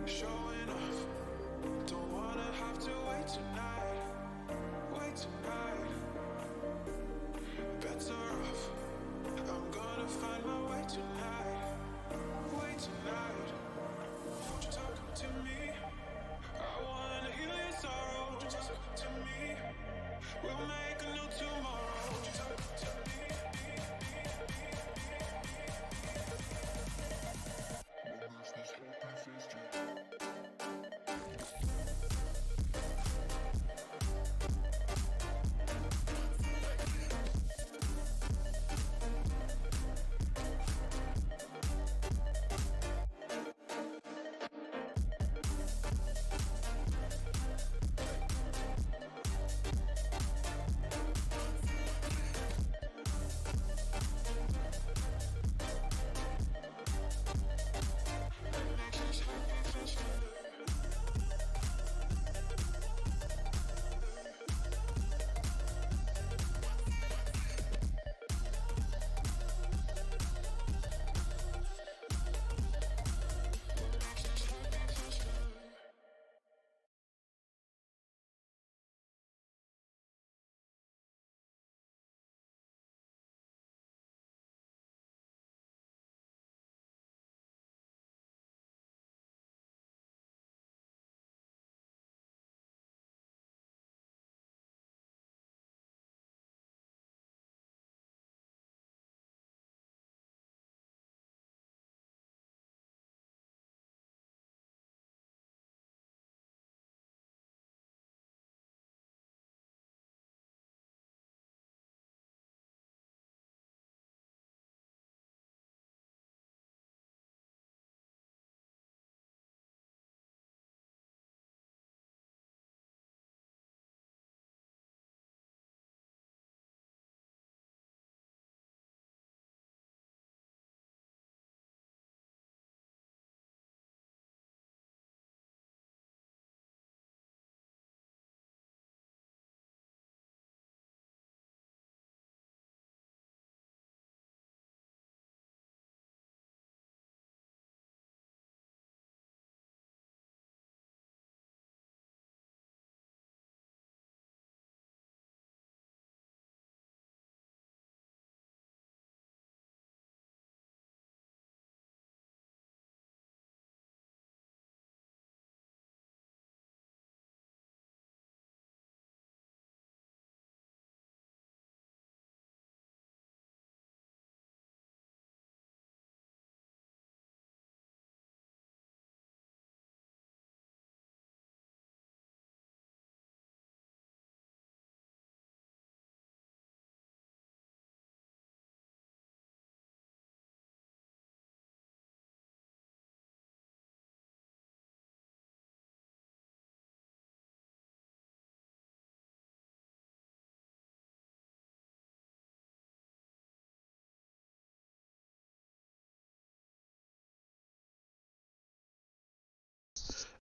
Showing off, don't wanna have to wait tonight. Wait tonight, bets are off. I'm gonna find my way tonight. Wait tonight, won't you talk to me? I wanna heal your sorrow. Won't you talk to me? We'll make a new tomorrow. Won't you talk to me?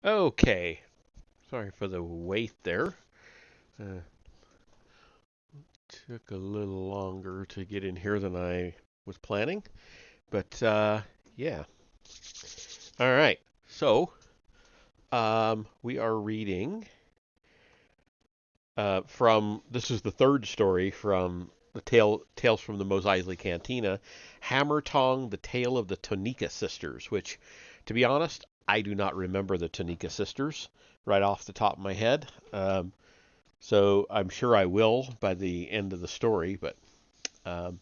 Okay, sorry for the wait there. Uh, Took a little longer to get in here than I was planning, but yeah. All right, so we are reading from this is the third story from the Tales from the Mos Eisley Cantina, Hammertong, the Tale of the Tonnika Sisters, which, to be honest, I do not remember the Tonnika Sisters right off the top of my head. So I'm sure I will by the end of the story, but um,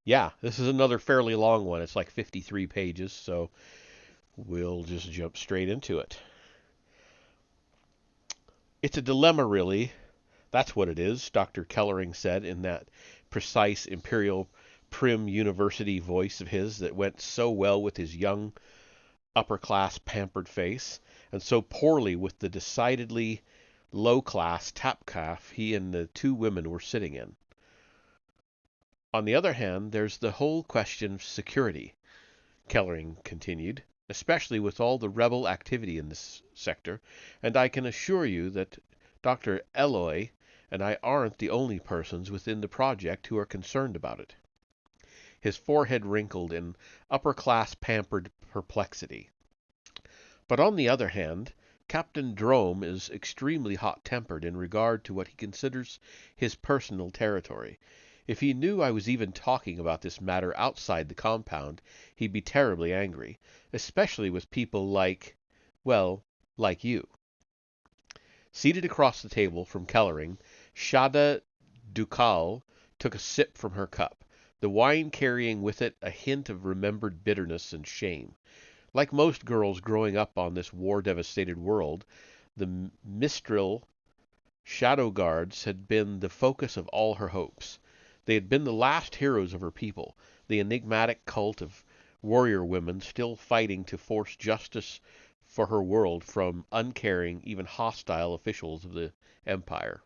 yeah, this is another fairly long one. It's like 53 pages, so we'll just jump straight into it. It's a dilemma, really. That's what it is, Dr. Kellering said in that precise Imperial Prim University voice of his that went so well with his young, upper class, pampered face, and so poorly with the decidedly low class tap calf he and the two women were sitting in. On the other hand, there's the whole question of security, Kellering continued, especially with all the rebel activity in this sector, and I can assure you that Dr. Eloy and I aren't the only persons within the project who are concerned about it. His forehead wrinkled in upper-class pampered perplexity. But on the other hand, Captain Drome is extremely hot-tempered in regard to what he considers his personal territory. If he knew I was even talking about this matter outside the compound, he'd be terribly angry, especially with people like, well, like you. Seated across the table from Kellering, Shada Dukal took a sip from her cup, the wine carrying with it a hint of remembered bitterness and shame. Like most girls growing up on this war-devastated world, the Mistral Shadow Guards had been the focus of all her hopes. They had been the last heroes of her people, the enigmatic cult of warrior women still fighting to force justice for her world from uncaring, even hostile officials of the Empire.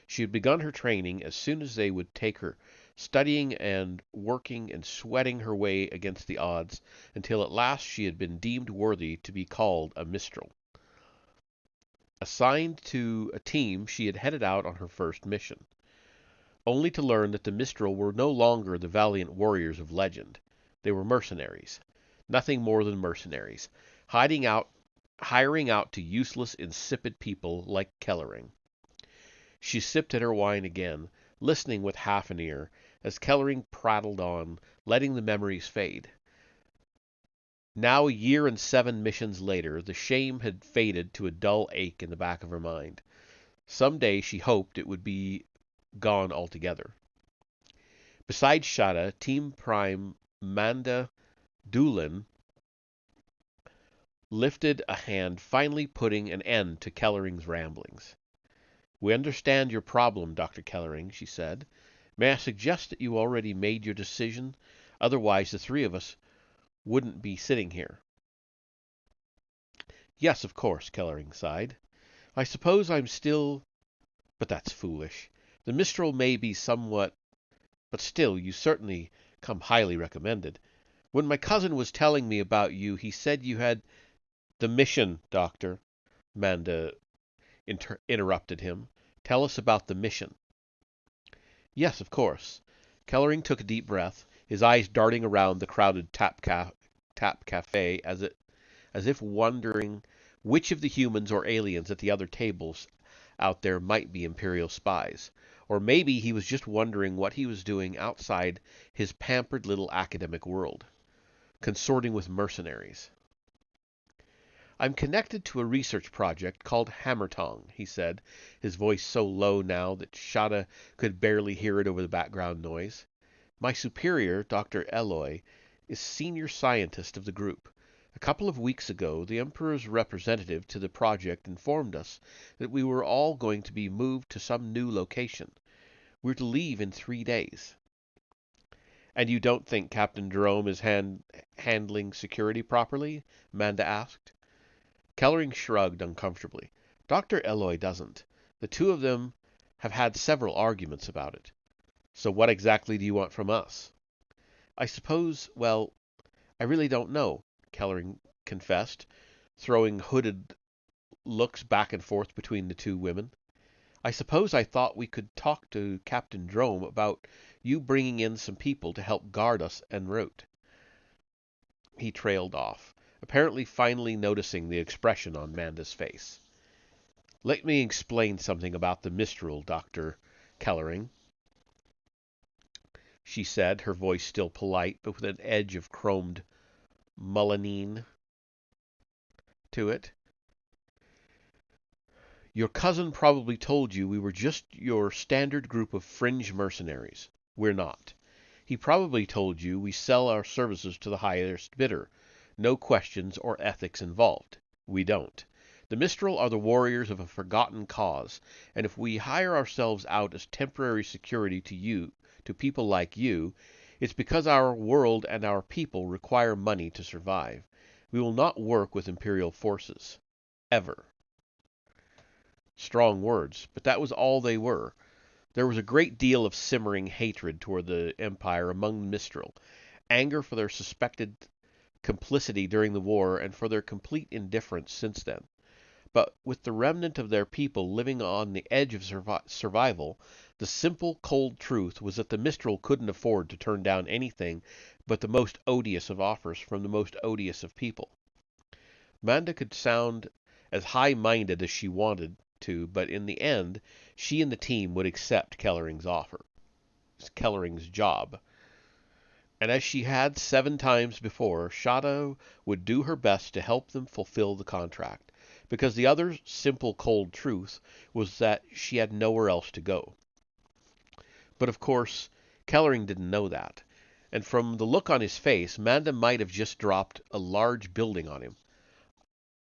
She had begun her training as soon as they would take her, studying and working and sweating her way against the odds, until at last she had been deemed worthy to be called a Mistral. Assigned to a team, she had headed out on her first mission, only to learn that the Mistral were no longer the valiant warriors of legend. They were mercenaries. Nothing more than mercenaries, hiring out to useless, insipid people like Kellering. She sipped at her wine again, listening with half an ear, as Kellering prattled on, letting the memories fade. Now, a year and 7 missions later, the shame had faded to a dull ache in the back of her mind. Some day she hoped it would be gone altogether. Besides Shada, Team Prime Manda Doolin lifted a hand, finally putting an end to Kellering's ramblings. "We understand your problem, Dr. Kellering," she said. "May I suggest that you already made your decision? Otherwise, the three of us wouldn't be sitting here." "Yes, of course," Kellering sighed. "I suppose I'm still... But that's foolish. The Mistral may be somewhat... But still, you certainly come highly recommended. When my cousin was telling me about you, he said you had..." "The mission, Doctor," Manda interrupted him. "Tell us about the mission." "Yes, of course." Kellering took a deep breath, his eyes darting around the crowded tap cafe as if wondering which of the humans or aliens at the other tables out there might be Imperial spies. Or maybe he was just wondering what he was doing outside his pampered little academic world, consorting with mercenaries. "I'm connected to a research project called Hammertong," he said, his voice so low now that Shada could barely hear it over the background noise. "My superior, Dr. Eloy, is senior scientist of the group. A couple of weeks ago, the Emperor's representative to the project informed us that we were all going to be moved to some new location. We're to leave in 3 days." "And you don't think Captain Jerome is handling security properly?" Manda asked. Kellering shrugged uncomfortably. "Dr. Eloy doesn't. The two of them have had several arguments about it." "So what exactly do you want from us?" "I suppose, well, I really don't know," Kellering confessed, throwing hooded looks back and forth between the two women. "I suppose I thought we could talk to Captain Drome about you bringing in some people to help guard us en route." He trailed off, apparently finally noticing the expression on Manda's face. "Let me explain something about the Mistral, Dr. Kellering," she said, her voice still polite, but with an edge of chromed melanine to it. "Your cousin probably told you we were just your standard group of fringe mercenaries. We're not. He probably told you we sell our services to the highest bidder. No questions or ethics involved. We don't. The Mistral are the warriors of a forgotten cause, and if we hire ourselves out as temporary security to people like you, it's because our world and our people require money to survive. We will not work with Imperial forces. Ever." Strong words, but that was all they were. There was a great deal of simmering hatred toward the Empire among the Mistral, anger for their suspected complicity during the war and for their complete indifference since then. But with the remnant of their people living on the edge of survival, the simple, cold truth was that the Mistral couldn't afford to turn down anything but the most odious of offers from the most odious of people. Manda could sound as high-minded as she wanted to, but in the end, she and the team would accept Kellering's offer, Kellering's job. And as she had 7 times before, Shada would do her best to help them fulfill the contract, because the other simple cold truth was that she had nowhere else to go. But of course, Kellering didn't know that, and from the look on his face, Manda might have just dropped a large building on him.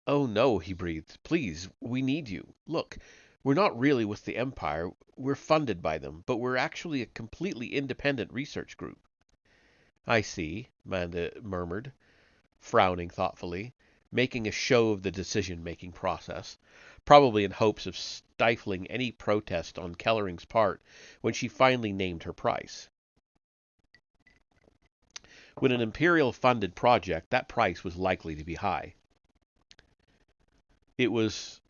"Oh no," he breathed. "Please, we need you. Look, we're not really with the Empire. We're funded by them, but we're actually a completely independent research group." "I see," Manda murmured, frowning thoughtfully, making a show of the decision-making process, probably in hopes of stifling any protest on Kellering's part when she finally named her price. With an Imperial-funded project, that price was likely to be high. It was.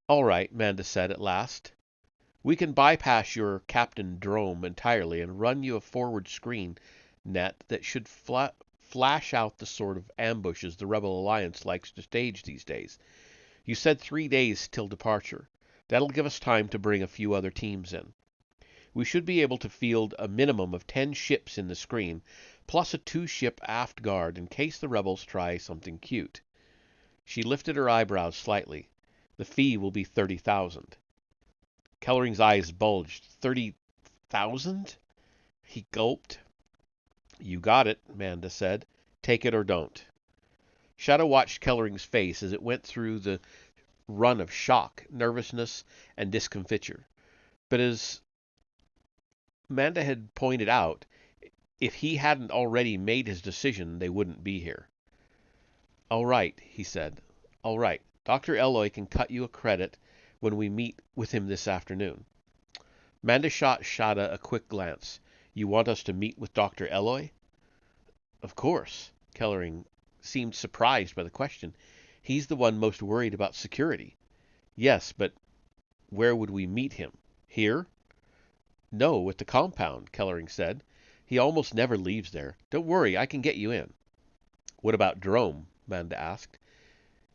"All right," Manda said at last. "We can bypass your Captain Drome entirely and run you a forward screen net that should flash out the sort of ambushes the Rebel Alliance likes to stage these days. You said 3 days till departure. That'll give us time to bring a few other teams in. We should be able to field a minimum of 10 ships in the screen, plus a 2-ship aft guard in case the rebels try something cute." She lifted her eyebrows slightly. "The fee will be 30,000. Kellering's eyes bulged. 30,000? He gulped. "You got it," Manda said. "Take it or don't." Shadow watched Kellering's face as it went through the run of shock, nervousness, and discomfiture. But as Manda had pointed out, if he hadn't already made his decision, they wouldn't be here. "All right," he said. "All right. Dr. Eloy can cut you a credit when we meet with him this afternoon." Manda shot Shada a quick glance. "You want us to meet with Dr. Eloy?" "Of course." Kellering seemed surprised by the question. "He's the one most worried about security." "Yes, but where would we meet him? Here?" "No, at the compound," Kellering said. "He almost never leaves there. Don't worry, I can get you in." "What about Drome?" Manda asked.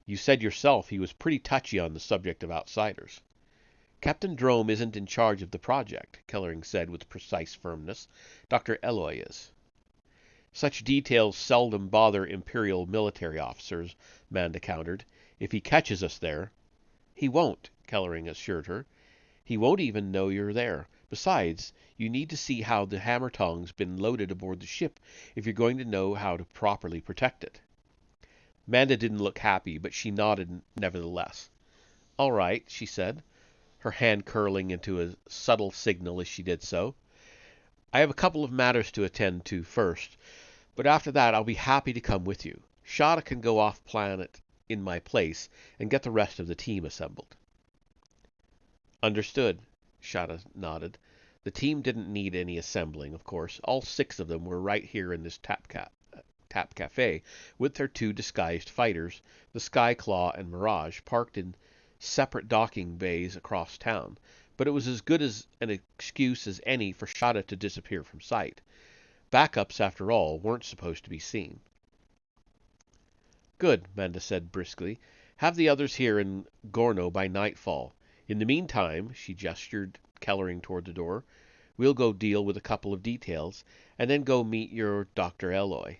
"You said yourself he was pretty touchy on the subject of outsiders." "Captain Drome isn't in charge of the project," Kellering said with precise firmness. "Dr. Eloy is." "Such details seldom bother Imperial military officers," Manda countered. "If he catches us there—" "He won't," Kellering assured her. "He won't even know you're there. Besides, you need to see how the Hammertong's been loaded aboard the ship if you're going to know how to properly protect it." Manda didn't look happy, but she nodded nevertheless. "All right," she said, her hand curling into a subtle signal as she did so. "I have a couple of matters to attend to first, but after that I'll be happy to come with you. Shada can go off planet in my place and get the rest of the team assembled." "Understood," Shada nodded. The team didn't need any assembling, of course. All 6 of them were right here in this tap cafe with their 2 disguised fighters, the Skyclaw and Mirage, parked in separate docking bays across town. But it was as good as an excuse as any for Shada to disappear from sight. Backups, after all, weren't supposed to be seen. "Good," Manda said briskly. "Have the others here in Gorno by nightfall. In the meantime," she gestured Kellering toward the door, "we'll go deal with a couple of details, and then go meet your Dr. Eloy."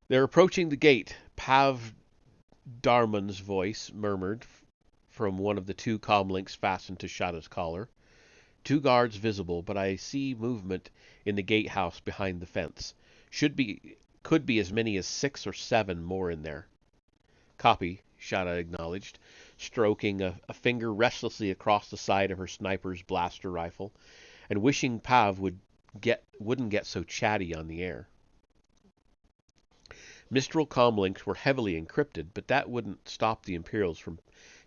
"They're approaching the gate," Pav Darman's voice murmured from one of the 2 comlinks fastened to Shada's collar. "2 guards visible, but I see movement in the gatehouse behind the fence. Could be as many as 6 or 7 more in there." "Copy," Shada acknowledged, stroking a finger restlessly across the side of her sniper's blaster rifle, and wishing Pav wouldn't get so chatty on the air. Mistral comlinks were heavily encrypted, but that wouldn't stop the Imperials from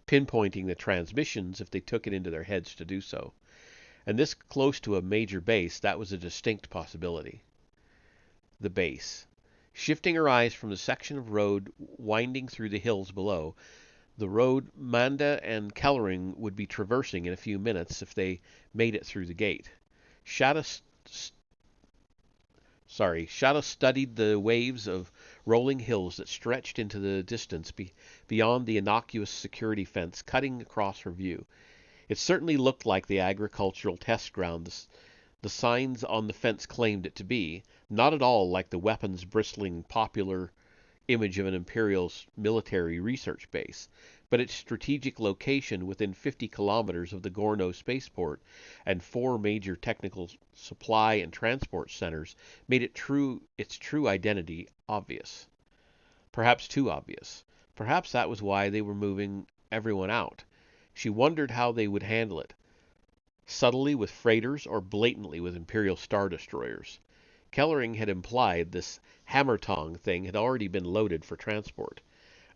pinpointing the transmissions if they took it into their heads to do so. And this close to a major base, that was a distinct possibility. The base. Shifting her eyes from the section of road winding through the hills below, the road Manda and Kellering would be traversing in a few minutes if they made it through the gate. Shada Shadow studied the waves of rolling hills that stretched into the distance beyond the innocuous security fence cutting across her view. It certainly looked like the agricultural test ground the signs on the fence claimed it to be, not at all like the weapons bristling popular image of an Imperial military research base, but its strategic location within 50 kilometers of the Gorno spaceport and four major technical supply and transport centers made its true identity obvious. Perhaps too obvious. Perhaps that was why they were moving everyone out. She wondered how they would handle it. Subtly with freighters or blatantly with Imperial Star Destroyers. Kellering had implied this Hammertong thing had already been loaded for transport.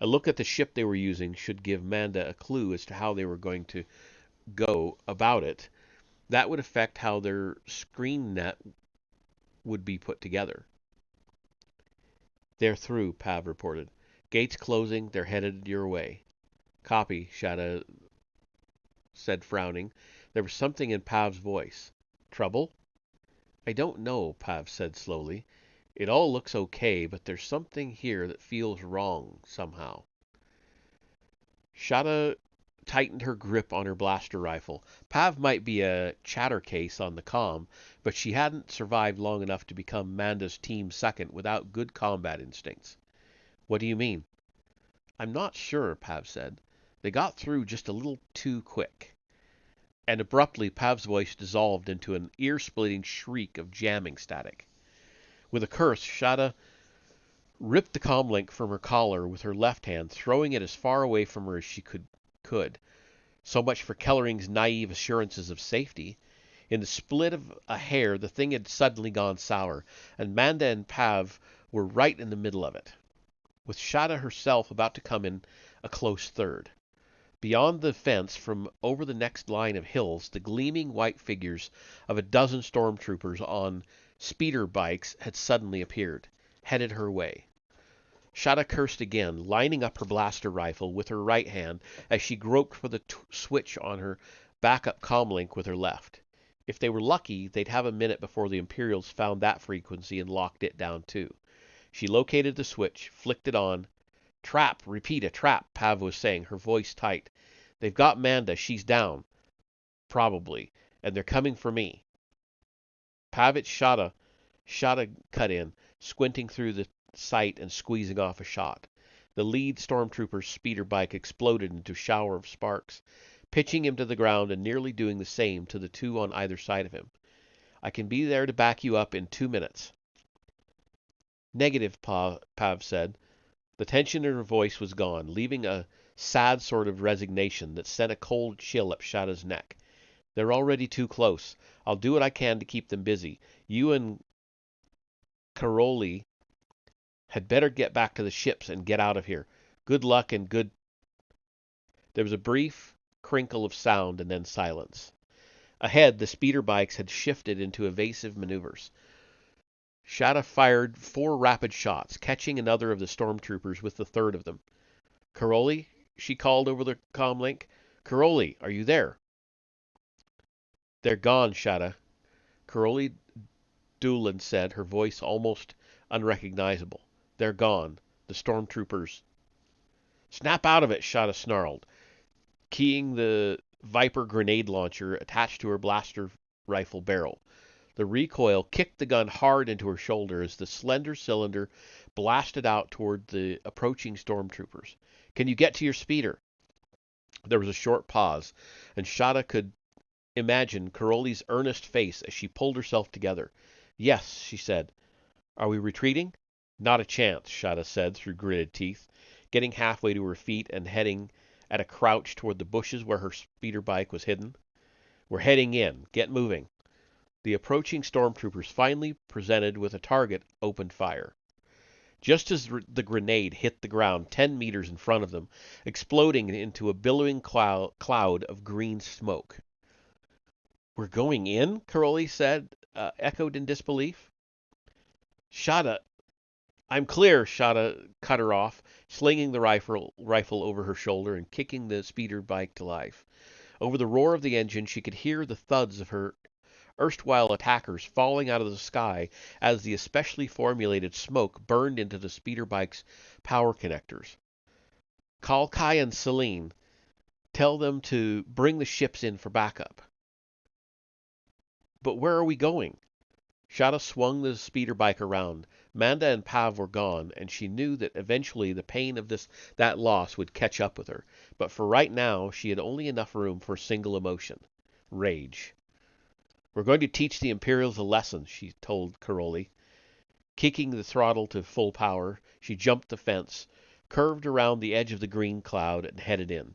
A look at the ship they were using should give Manda a clue as to how they were going to go about it. That would affect how their screen net would be put together. They're through, Pav reported. Gates closing, they're headed your way. Copy, Shada said, frowning. There was something in Pav's voice. Trouble? I don't know, Pav said slowly. It all looks okay, but there's something here that feels wrong, somehow. Shada tightened her grip on her blaster rifle. Pav might be a chatter case on the comm, but she hadn't survived long enough to become Manda's team second without good combat instincts. What do you mean? I'm not sure, Pav said. They got through just a little too quick. And abruptly Pav's voice dissolved into an ear-splitting shriek of jamming static. With a curse, Shada ripped the comlink from her collar with her left hand, throwing it as far away from her as she could. So much for Kellering's naive assurances of safety. In the split of a hair, the thing had suddenly gone sour, and Manda and Pav were right in the middle of it, with Shada herself about to come in a close third. Beyond the fence, from over the next line of hills, the gleaming white figures of a dozen stormtroopers on speeder bikes had suddenly appeared, headed her way. Shada cursed again, lining up her blaster rifle with her right hand as she groped for the switch on her backup comlink with her left. If they were lucky, they'd have a minute before the Imperials found that frequency and locked it down too. She located the switch, flicked it on. Trap, repeat a trap, Pav was saying, her voice tight. They've got Manda, she's down. Probably. And they're coming for me. Pav, Shada cut in, squinting through the sight and squeezing off a shot. The lead stormtrooper's speeder bike exploded into a shower of sparks, pitching him to the ground and nearly doing the same to the two on either side of him. I can be there to back you up in 2 minutes. Negative, Pav said. The tension in her voice was gone, leaving a sad sort of resignation that sent a cold chill up Shada's neck. They're already too close. I'll do what I can to keep them busy. You and Caroli had better get back to the ships and get out of here. Good luck and good... There was a brief crinkle of sound and then silence. Ahead, the speeder bikes had shifted into evasive maneuvers. Shada fired 4 rapid shots, catching another of the stormtroopers with the third of them. Caroli, she called over the comlink. Caroli, are you there? They're gone, Shada. Caroli Doolan said, her voice almost unrecognizable. They're gone. The stormtroopers. Snap out of it, Shada snarled, keying the Viper grenade launcher attached to her blaster rifle barrel. The recoil kicked the gun hard into her shoulder as the slender cylinder blasted out toward the approaching stormtroopers. Can you get to your speeder? There was a short pause, and Shada could imagine Caroli's earnest face as she pulled herself together. Yes, she said. Are we retreating? Not a chance, Shada said through gritted teeth, getting halfway to her feet and heading at a crouch toward the bushes where her speeder bike was hidden. We're heading in. Get moving. The approaching stormtroopers, finally presented with a target, opened fire. Just as the grenade hit the ground 10 meters in front of them, exploding into a billowing cloud of green smoke. We're going in? Caroli said, echoed in disbelief. Shada, I'm clear, Shada cut her off, slinging the rifle over her shoulder and kicking the speeder bike to life. Over the roar of the engine, she could hear the thuds of her erstwhile attackers falling out of the sky as the especially formulated smoke burned into the speeder bike's power connectors. Call Kai and Celine. Tell them to bring the ships in for backup. But where are we going? Shada swung the speeder bike around. Manda and Pav were gone, and she knew that eventually the pain of that loss would catch up with her. But for right now, she had only enough room for a single emotion: rage. We're going to teach the Imperials a lesson, she told Caroli. Kicking the throttle to full power, she jumped the fence, curved around the edge of the green cloud, and headed in.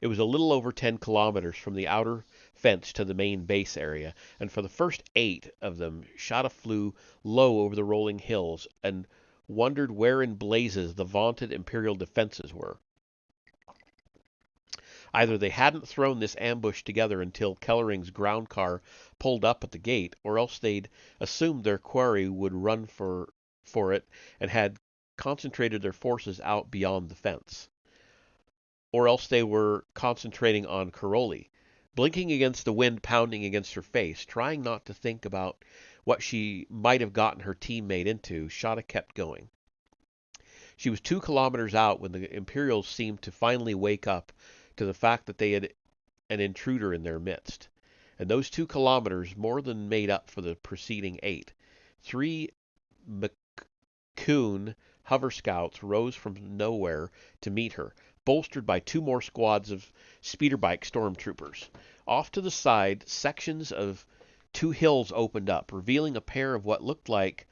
It was a little over 10 kilometers from the outer fence to the main base area, and for the first 8 of them, Shada flew low over the rolling hills and wondered where in blazes the vaunted Imperial defenses were. Either they hadn't thrown this ambush together until Kellering's ground car pulled up at the gate, or else they'd assumed their quarry would run for it and had concentrated their forces out beyond the fence. Or else they were concentrating on Caroli. Blinking against the wind pounding against her face, trying not to think about what she might have gotten her teammate into, Shada kept going. She was 2 kilometers out when the Imperials seemed to finally wake up to the fact that they had an intruder in their midst. And those 2 kilometers more than made up for the preceding 8. 3 McCoon hover scouts rose from nowhere to meet her, bolstered by 2 more squads of speederbike stormtroopers. Off to the side, sections of 2 hills opened up, revealing a pair of what looked like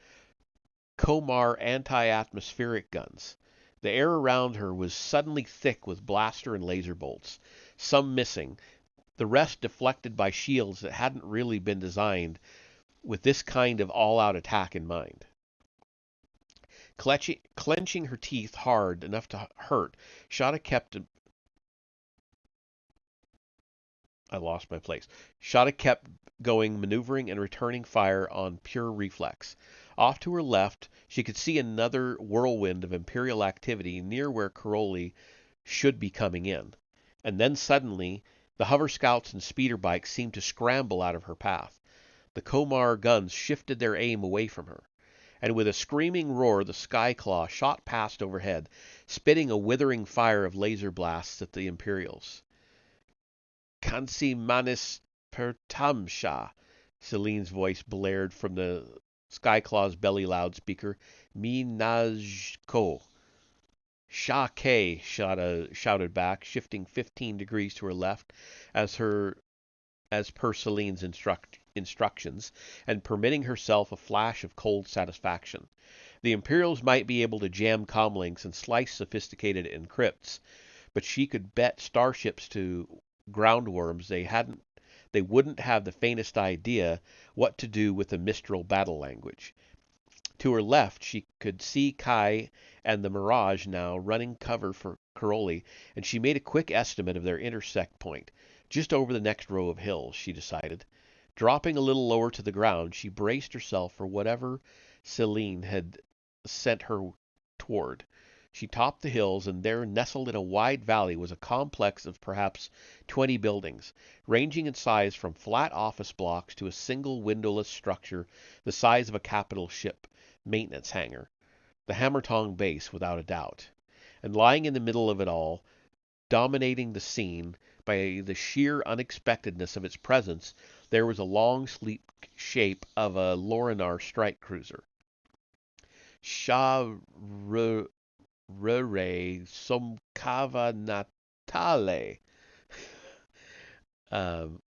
Komar anti-atmospheric guns. The air around her was suddenly thick with blaster and laser bolts, some missing, the rest deflected by shields that hadn't really been designed with this kind of all-out attack in mind. Clenching her teeth hard enough to hurt, Shada kept going, maneuvering and returning fire on pure reflex. Off to her left, she could see another whirlwind of Imperial activity near where Caroli should be coming in. And then suddenly, the hover scouts and speeder bikes seemed to scramble out of her path. The Komar guns shifted their aim away from her. And with a screaming roar, the Skyclaw shot past overhead, spitting a withering fire of laser blasts at the Imperials. Kansi manis pertamsha, Celine's voice blared from the Skyclaw's belly loudspeaker. Mi najko. Sha K, shouted back, shifting 15 degrees to her left as per Celine's instructions, and permitting herself a flash of cold satisfaction. The Imperials might be able to jam comlinks and slice sophisticated encrypts, but she could bet starships to groundworms they wouldn't have the faintest idea what to do with the Mistral battle language. To her left, she could see Kai and the Mirage now running cover for Caroli, and she made a quick estimate of their intersect point. Just over the next row of hills, she decided. Dropping a little lower to the ground, she braced herself for whatever Celine had sent her toward. She topped the hills, and there, nestled in a wide valley, was a complex of perhaps 20 buildings, ranging in size from flat office blocks to a single windowless structure the size of a capital ship maintenance hangar. The Hammertong base, without a doubt. And lying in the middle of it all, dominating the scene by the sheer unexpectedness of its presence, there was a long, sleek shape of a Lorinar strike cruiser. Sha Rure Somkava Natale.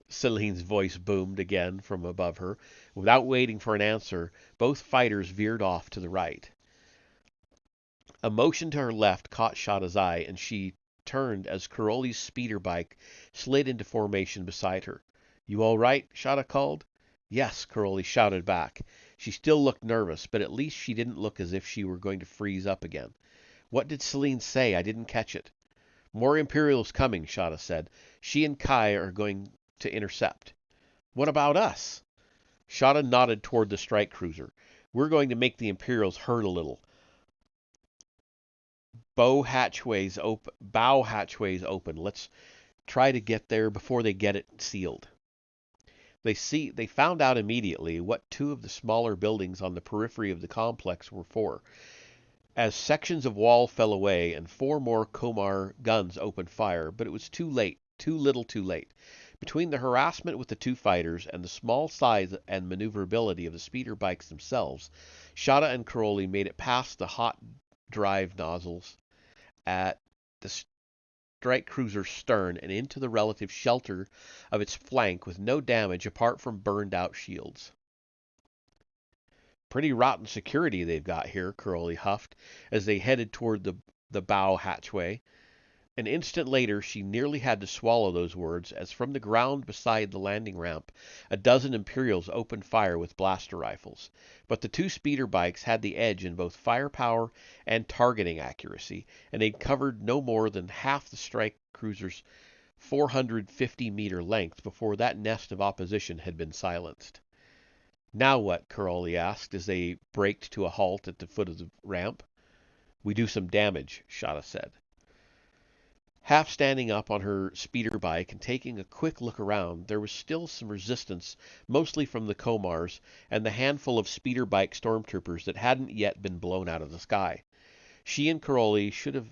Celine's voice boomed again from above her. Without waiting for an answer, both fighters veered off to the right. A motion to her left caught Shada's eye, and she turned as Caroli's speeder bike slid into formation beside her. "You all right?" Shada called. "Yes," Caroli shouted back. She still looked nervous, but at least she didn't look as if she were going to freeze up again. "What did Celine say? I didn't catch it." "More Imperials coming," Shada said. "She and Kai are going to intercept." "What about us?" Shada nodded toward the strike cruiser. "We're going to make the Imperials hurt a little. Bow hatchways open. Let's try to get there before they get it sealed." They found out immediately what two of the smaller buildings on the periphery of the complex were for, as sections of wall fell away and four more Komar guns opened fire, but it was too late, too little too late. Between the harassment with the two fighters and the small size and maneuverability of the speeder bikes themselves, Shada and Caroli made it past the hot drive nozzles at the strike cruiser's stern and into the relative shelter of its flank with no damage apart from burned out shields. Pretty rotten security they've got here, Caroli huffed as they headed toward the bow hatchway. An instant later she nearly had to swallow those words as from the ground beside the landing ramp a dozen Imperials opened fire with blaster rifles. But the two speeder bikes had the edge in both firepower and targeting accuracy, and they'd covered no more than half the strike cruiser's 450-meter length before that nest of opposition had been silenced. Now what? Caroli asked as they braked to a halt at the foot of the ramp. We do some damage, Shada said. Half standing up on her speeder bike and taking a quick look around, there was still some resistance, mostly from the Komars and the handful of speeder bike stormtroopers that hadn't yet been blown out of the sky. She and Caroli should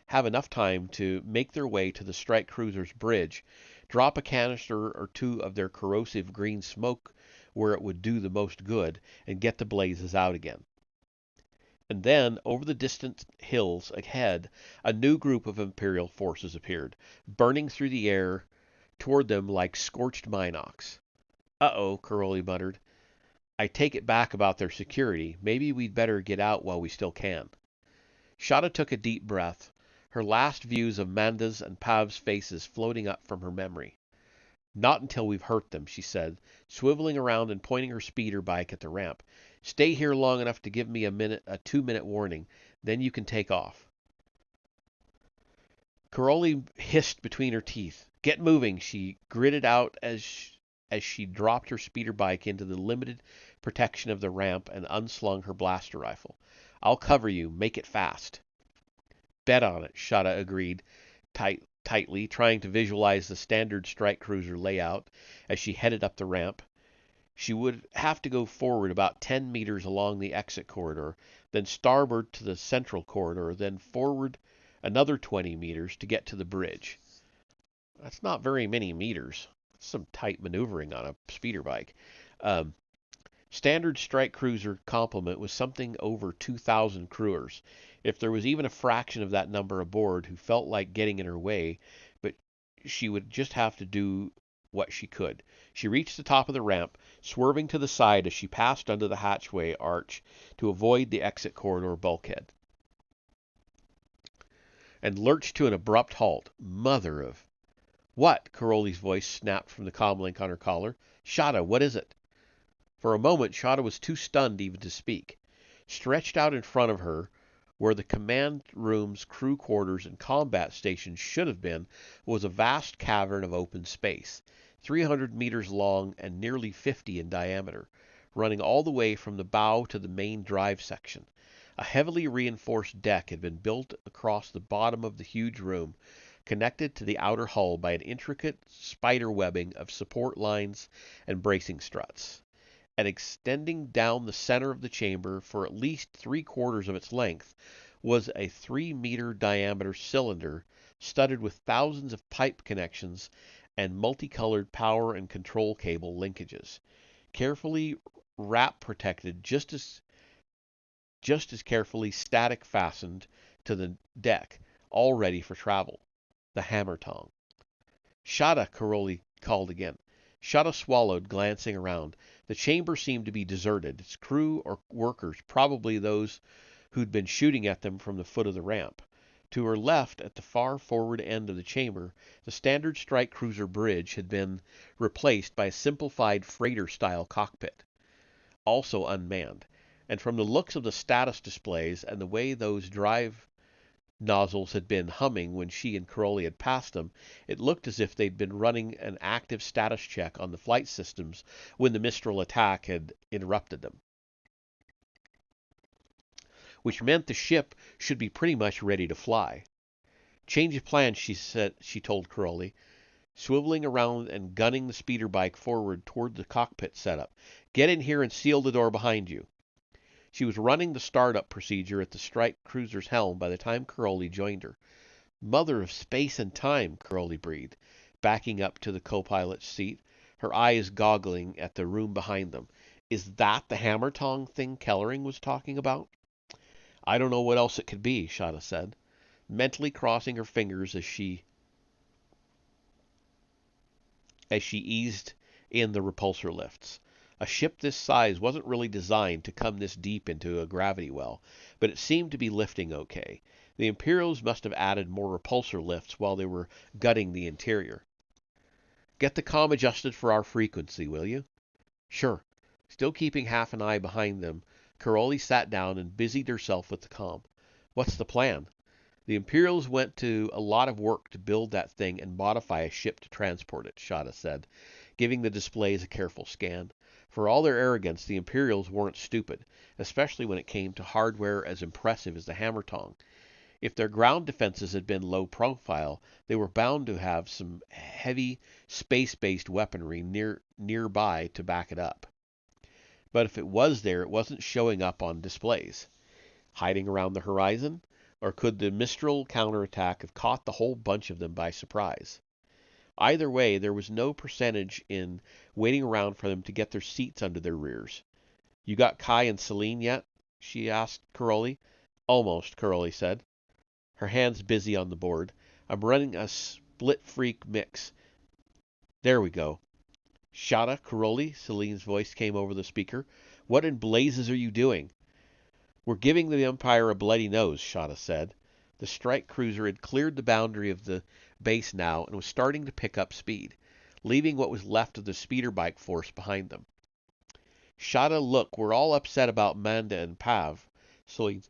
have enough time to make their way to the strike cruiser's bridge, drop a canister or two of their corrosive green smoke where it would do the most good, and get the blazes out again. And then, over the distant hills ahead, a new group of Imperial forces appeared, burning through the air toward them like scorched minox. Uh-oh, Caroli muttered. I take it back about their security. Maybe we'd better get out while we still can. Shada took a deep breath, her last views of Manda's and Pav's faces floating up from her memory. Not until we've hurt them, she said, swiveling around and pointing her speeder bike at the ramp. Stay here long enough to give me a 2-minute warning, then you can take off. Caroli hissed between her teeth. Get moving, she gritted out as she dropped her speeder bike into the limited protection of the ramp and unslung her blaster rifle. I'll cover you. Make it fast. Bet on it, Shada agreed, tightly, trying to visualize the standard strike cruiser layout as she headed up the ramp. She would have to go forward about 10 meters along the exit corridor, then starboard to the central corridor, then forward another 20 meters to get to the bridge. That's not very many meters. That's some tight maneuvering on a speeder bike. Standard strike cruiser complement was something over 2,000 crewers. If there was even a fraction of that number aboard who felt like getting in her way, but she would just have to do what she could. She reached the top of the ramp, swerving to the side as she passed under the hatchway arch to avoid the exit corridor bulkhead, and lurched to an abrupt halt. Mother of... What? Caroli's voice snapped from the comlink on her collar. Shada, what is it? For a moment, Shada was too stunned even to speak. Stretched out in front of her, where the command room's crew quarters and combat stations should have been, was a vast cavern of open space, 300 meters long and nearly 50 in diameter, running all the way from the bow to the main drive section. A heavily reinforced deck had been built across the bottom of the huge room, connected to the outer hull by an intricate spider webbing of support lines and bracing struts. And extending down the center of the chamber for at least 3/4 of its length was a 3-meter diameter cylinder studded with thousands of pipe connections and multicolored power and control cable linkages, carefully wrap protected, just as carefully static fastened to the deck, all ready for travel. The Hammertong. Shada, Caroli called again. Shada swallowed, glancing around. The chamber seemed to be deserted, its crew or workers probably those who'd been shooting at them from the foot of the ramp. To her left, at the far forward end of the chamber, the standard strike cruiser bridge had been replaced by a simplified freighter-style cockpit, also unmanned. And from the looks of the status displays and the way those drive nozzles had been humming when she and Caroli had passed them, it looked as if they'd been running an active status check on the flight systems when the Mistral attack had interrupted them. Which meant the ship should be pretty much ready to fly. Change of plans, she told Caroli. swiveling around and gunning the speeder bike forward toward the cockpit setup. Get in here and seal the door behind you. She was running the startup procedure at the strike cruiser's helm by the time Crowley joined her. Mother of space and time, Crowley breathed, backing up to the co-pilot's seat, her eyes goggling at the room behind them. Is that the Hammertong thing Kellering was talking about? I don't know what else it could be, Shada said, mentally crossing her fingers as she eased in the repulsor lifts. A ship this size wasn't really designed to come this deep into a gravity well, but it seemed to be lifting okay. The Imperials must have added more repulsor lifts while they were gutting the interior. Get the comm adjusted for our frequency, will you? Sure. Still keeping half an eye behind them, Crowley sat down and busied herself with the comm. What's the plan? The Imperials went to a lot of work to build that thing and modify a ship to transport it, Shada said, giving the displays a careful scan. For all their arrogance, the Imperials weren't stupid, especially when it came to hardware as impressive as the Hammertong. If their ground defenses had been low profile, they were bound to have some heavy space-based weaponry nearby to back it up. But if it was there, it wasn't showing up on displays. Hiding around the horizon? Or could the Mistral counterattack have caught the whole bunch of them by surprise? Either way, there was no percentage in waiting around for them to get their seats under their rears. You got Kai and Celine yet? She asked Crowley. Almost, Crowley said, her hands busy on the board. I'm running a split freak mix. There we go. Shada, Crowley, Celine's voice came over the speaker. What in blazes are you doing? We're giving the Empire a bloody nose, Shada said. The strike cruiser had cleared the boundary of the base now and was starting to pick up speed, leaving what was left of the speeder bike force behind them. Shada, look, we're all upset about Manda and Pav, Celine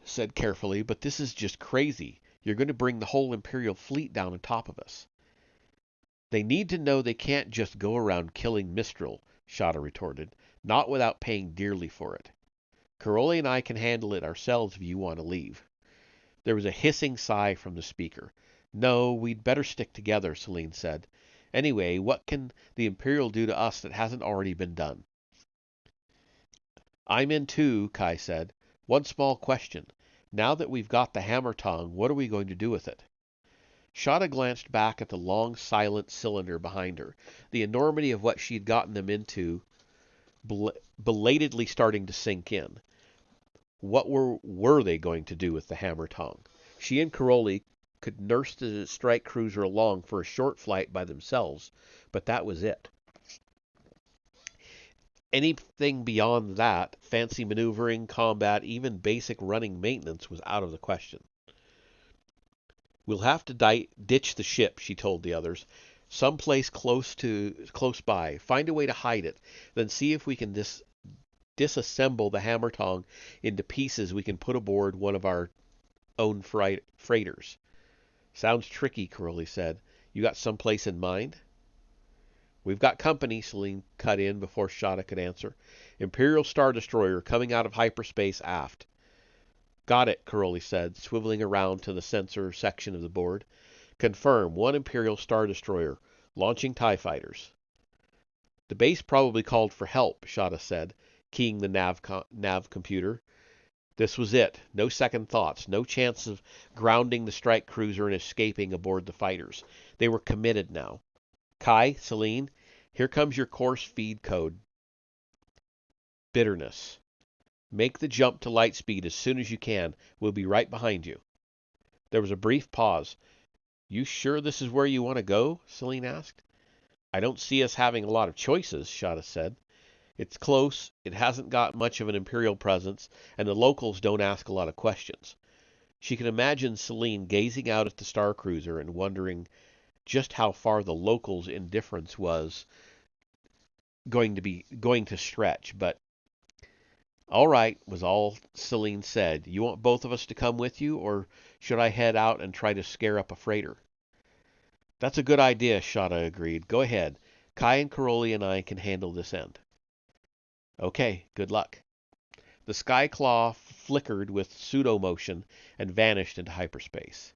said carefully, but this is just crazy. You're going to bring the whole Imperial fleet down on top of us. They need to know they can't just go around killing Mistral, Shada retorted, not without paying dearly for it. Crowley and I can handle it ourselves if you want to leave. There was a hissing sigh from the speaker. No, we'd better stick together, Celine said. Anyway, what can the Imperial do to us that hasn't already been done? I'm in too, Kai said. One small question. Now that we've got the Hammertong, what are we going to do with it? Shada glanced back at the long, silent cylinder behind her, the enormity of what she'd gotten them into belatedly starting to sink in. What were they going to do with the Hammertong? She and Crowley could nurse the strike cruiser along for a short flight by themselves, but that was it. Anything beyond that, fancy maneuvering, combat, even basic running maintenance was out of the question. We'll have to ditch the ship, she told the others. Someplace close by. Find a way to hide it. Then see if we can disassemble the Hammertong into pieces we can put aboard one of our own freighters. Sounds tricky, Crowley said. You got someplace in mind? We've got company, Celine cut in before Shada could answer. Imperial Star Destroyer coming out of hyperspace aft. Got it, Crowley said, swiveling around to the sensor section of the board. Confirm, one Imperial Star Destroyer, launching TIE fighters. The base probably called for help, Shada said, keying the nav computer. This was it. No second thoughts. No chance of grounding the strike cruiser and escaping aboard the fighters. They were committed now. Kai, Celine, here comes your course feed code. Bitterness. Make the jump to light speed as soon as you can. We'll be right behind you. There was a brief pause. You sure this is where you want to go? Celine asked. I don't see us having a lot of choices, Shada said. It's close, it hasn't got much of an Imperial presence, and the locals don't ask a lot of questions. She could imagine Celine gazing out at the Star Cruiser and wondering just how far the locals' indifference was going to stretch, but all right, was all Celine said. You want both of us to come with you, or should I head out and try to scare up a freighter? That's a good idea, Shada agreed. Go ahead. Kai and Crowley and I can handle this end. Okay, good luck. The Sky Claw flickered with pseudo-motion and vanished into hyperspace.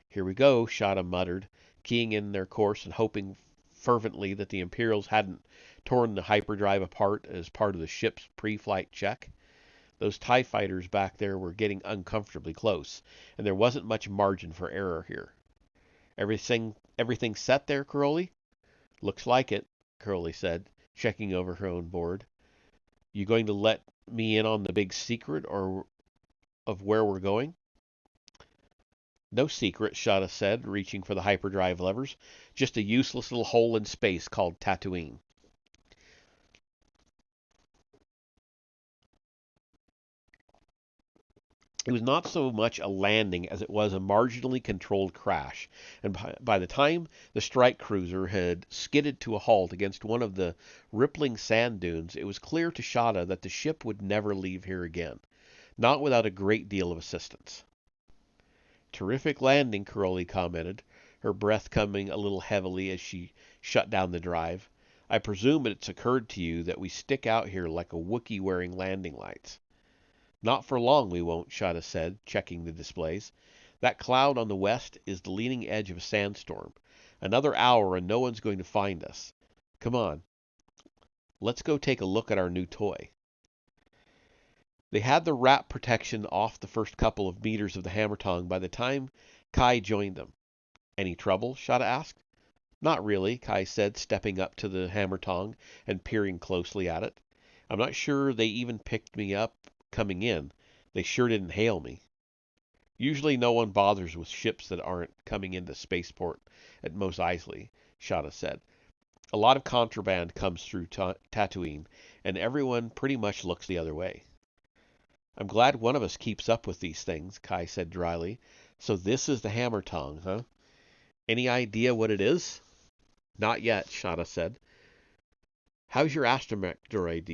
Here we go, Shada muttered, keying in their course and hoping fervently that the Imperials hadn't torn the hyperdrive apart as part of the ship's pre-flight check. Those TIE fighters back there were getting uncomfortably close, and there wasn't much margin for error here. Everything set there, Crowley? Looks like it, Crowley said, checking over her own board. You going to let me in on the big secret or of where we're going? No secret, Shada said, reaching for the hyperdrive levers. Just a useless little hole in space called Tatooine. It was not so much a landing as it was a marginally controlled crash, and by the time the strike cruiser had skidded to a halt against one of the rippling sand dunes, it was clear to Shada that the ship would never leave here again, not without a great deal of assistance. Terrific landing, Crowley commented, her breath coming a little heavily as she shut down the drive. I presume it's occurred to you that we stick out here like a Wookiee wearing landing lights. Not for long we won't, Shada said, checking the displays. That cloud on the west is the leading edge of a sandstorm. Another hour and no one's going to find us. Come on. Let's go take a look at our new toy. They had the wrap protection off the first couple of meters of the Hammertong by the time Kai joined them. Any trouble? Shada asked. Not really, Kai said, stepping up to the Hammertong and peering closely at it. I'm not sure they even picked me up coming in. They sure didn't hail me. Usually no one bothers with ships that aren't coming into spaceport at Mos Eisley, Shada said. A lot of contraband comes through Tatooine, and everyone pretty much looks the other way. I'm glad one of us keeps up with these things, Kai said dryly. So this is the Hammertong, huh? Any idea what it is? Not yet, Shada said. How's your astromech droid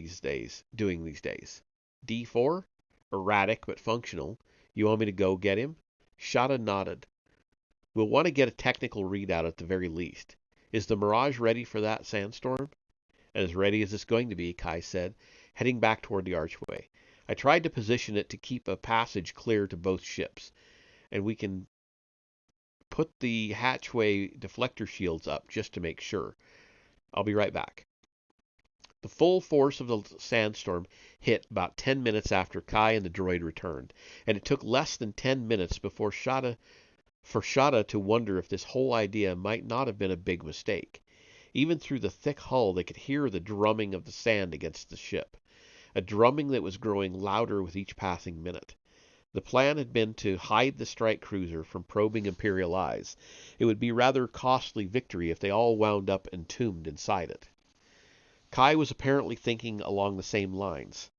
doing these days? D4? Erratic but functional. You want me to go get him? Shada nodded. We'll want to get a technical readout at the very least. Is the Mirage ready for that sandstorm? As ready as it's going to be, Kai said, heading back toward the archway. I tried to position it to keep a passage clear to both ships, and we can put the hatchway deflector shields up just to make sure. I'll be right back. The full force of the sandstorm hit about 10 minutes after Kai and the droid returned, and it took less than 10 minutes before Shada to wonder if this whole idea might not have been a big mistake. Even through the thick hull, they could hear the drumming of the sand against the ship, a drumming that was growing louder with each passing minute. The plan had been to hide the strike cruiser from probing Imperial eyes. It would be rather costly victory if they all wound up entombed inside it. Kai was apparently thinking along the same lines.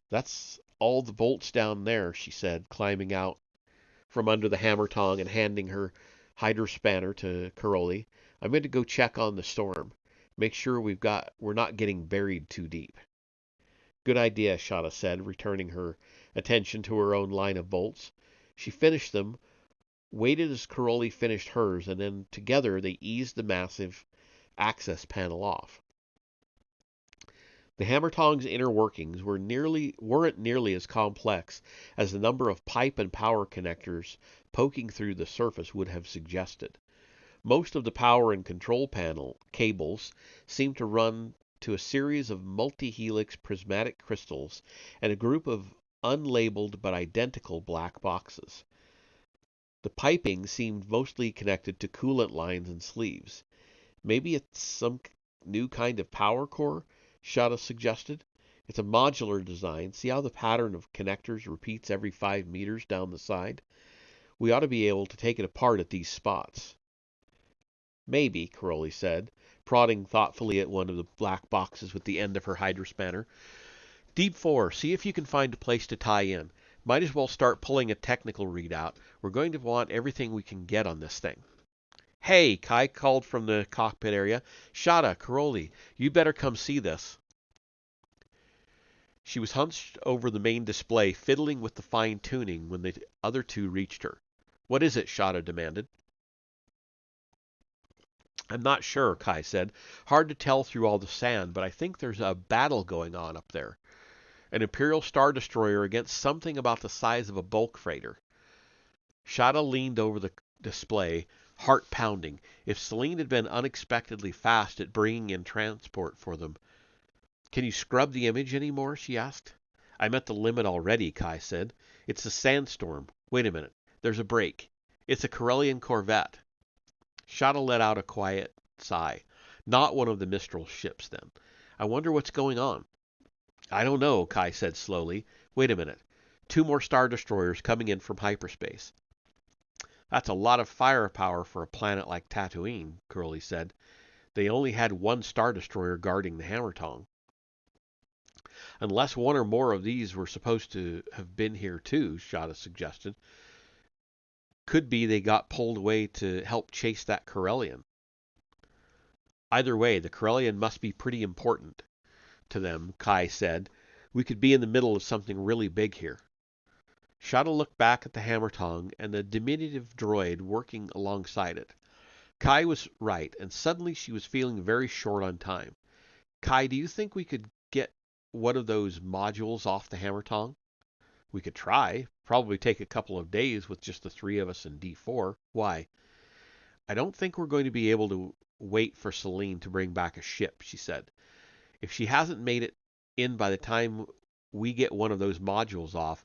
That's all the bolts down there, she said, climbing out from under the Hammertong and handing her hydrospanner to Crowley. I'm going to go check on the storm. Make sure we're not getting buried too deep. Good idea, Shada said, returning her attention to her own line of bolts. She finished them, waited as Crowley finished hers, and then together they eased the massive access panel off. The Hammertong's inner workings weren't nearly as complex as the number of pipe and power connectors poking through the surface would have suggested. Most of the power and control panel cables seemed to run to a series of multi-helix prismatic crystals and a group of unlabeled but identical black boxes. The piping seemed mostly connected to coolant lines and sleeves. Maybe it's some new kind of power core, Shada suggested. It's a modular design. See how the pattern of connectors repeats every 5 meters down the side? We ought to be able to take it apart at these spots. Maybe, Crowley said, prodding thoughtfully at one of the black boxes with the end of her hydrospanner. Deep 4, see if you can find a place to tie in. Might as well start pulling a technical readout. We're going to want everything we can get on this thing. Hey, Kai called from the cockpit area. Shada, Crowley, you better come see this. She was hunched over the main display, fiddling with the fine-tuning when the other two reached her. What is it? Shada demanded. I'm not sure, Kai said. Hard to tell through all the sand, but I think there's a battle going on up there. An Imperial Star Destroyer against something about the size of a bulk freighter. Shada leaned over the display, heart pounding. If Celine had been unexpectedly fast at bringing in transport for them. Can you scrub the image any more? She asked. I'm at the limit already, Kai said. It's a sandstorm. Wait a minute. There's a break. It's a Corellian corvette. Shada let out a quiet sigh. Not one of the Mistral ships, then. I wonder what's going on. I don't know, Kai said slowly. Wait a minute. 2 more Star Destroyers coming in from hyperspace. That's a lot of firepower for a planet like Tatooine, Curly said. They only had 1 Star Destroyer guarding the Hammertong. Unless 1 or more of these were supposed to have been here too, Shada suggested. Could be they got pulled away to help chase that Corellian. Either way, the Corellian must be pretty important to them, Kai said. We could be in the middle of something really big here. Shada looked back at the Hammertong and the diminutive droid working alongside it. Kai was right, and suddenly she was feeling very short on time. Kai, do you think we could get one of those modules off the Hammertong? We could try. Probably take a couple of days with just the 3 of us in D4. Why? I don't think we're going to be able to wait for Celine to bring back a ship, she said. If she hasn't made it in by the time we get one of those modules off,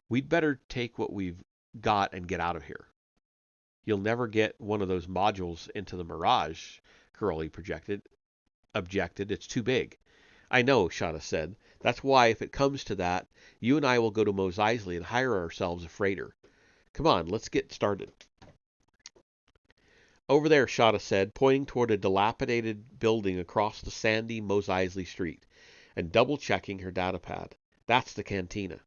we'd better take what we've got and get out of here. You'll never get one of those modules into the Mirage, Curly objected. It's too big. I know, Shada said. That's why, if it comes to that, you and I will go to Mos Eisley and hire ourselves a freighter. Come on, let's get started. Over there, Shada said, pointing toward a dilapidated building across the sandy Mos Eisley street, and double-checking her datapad. That's the Cantina.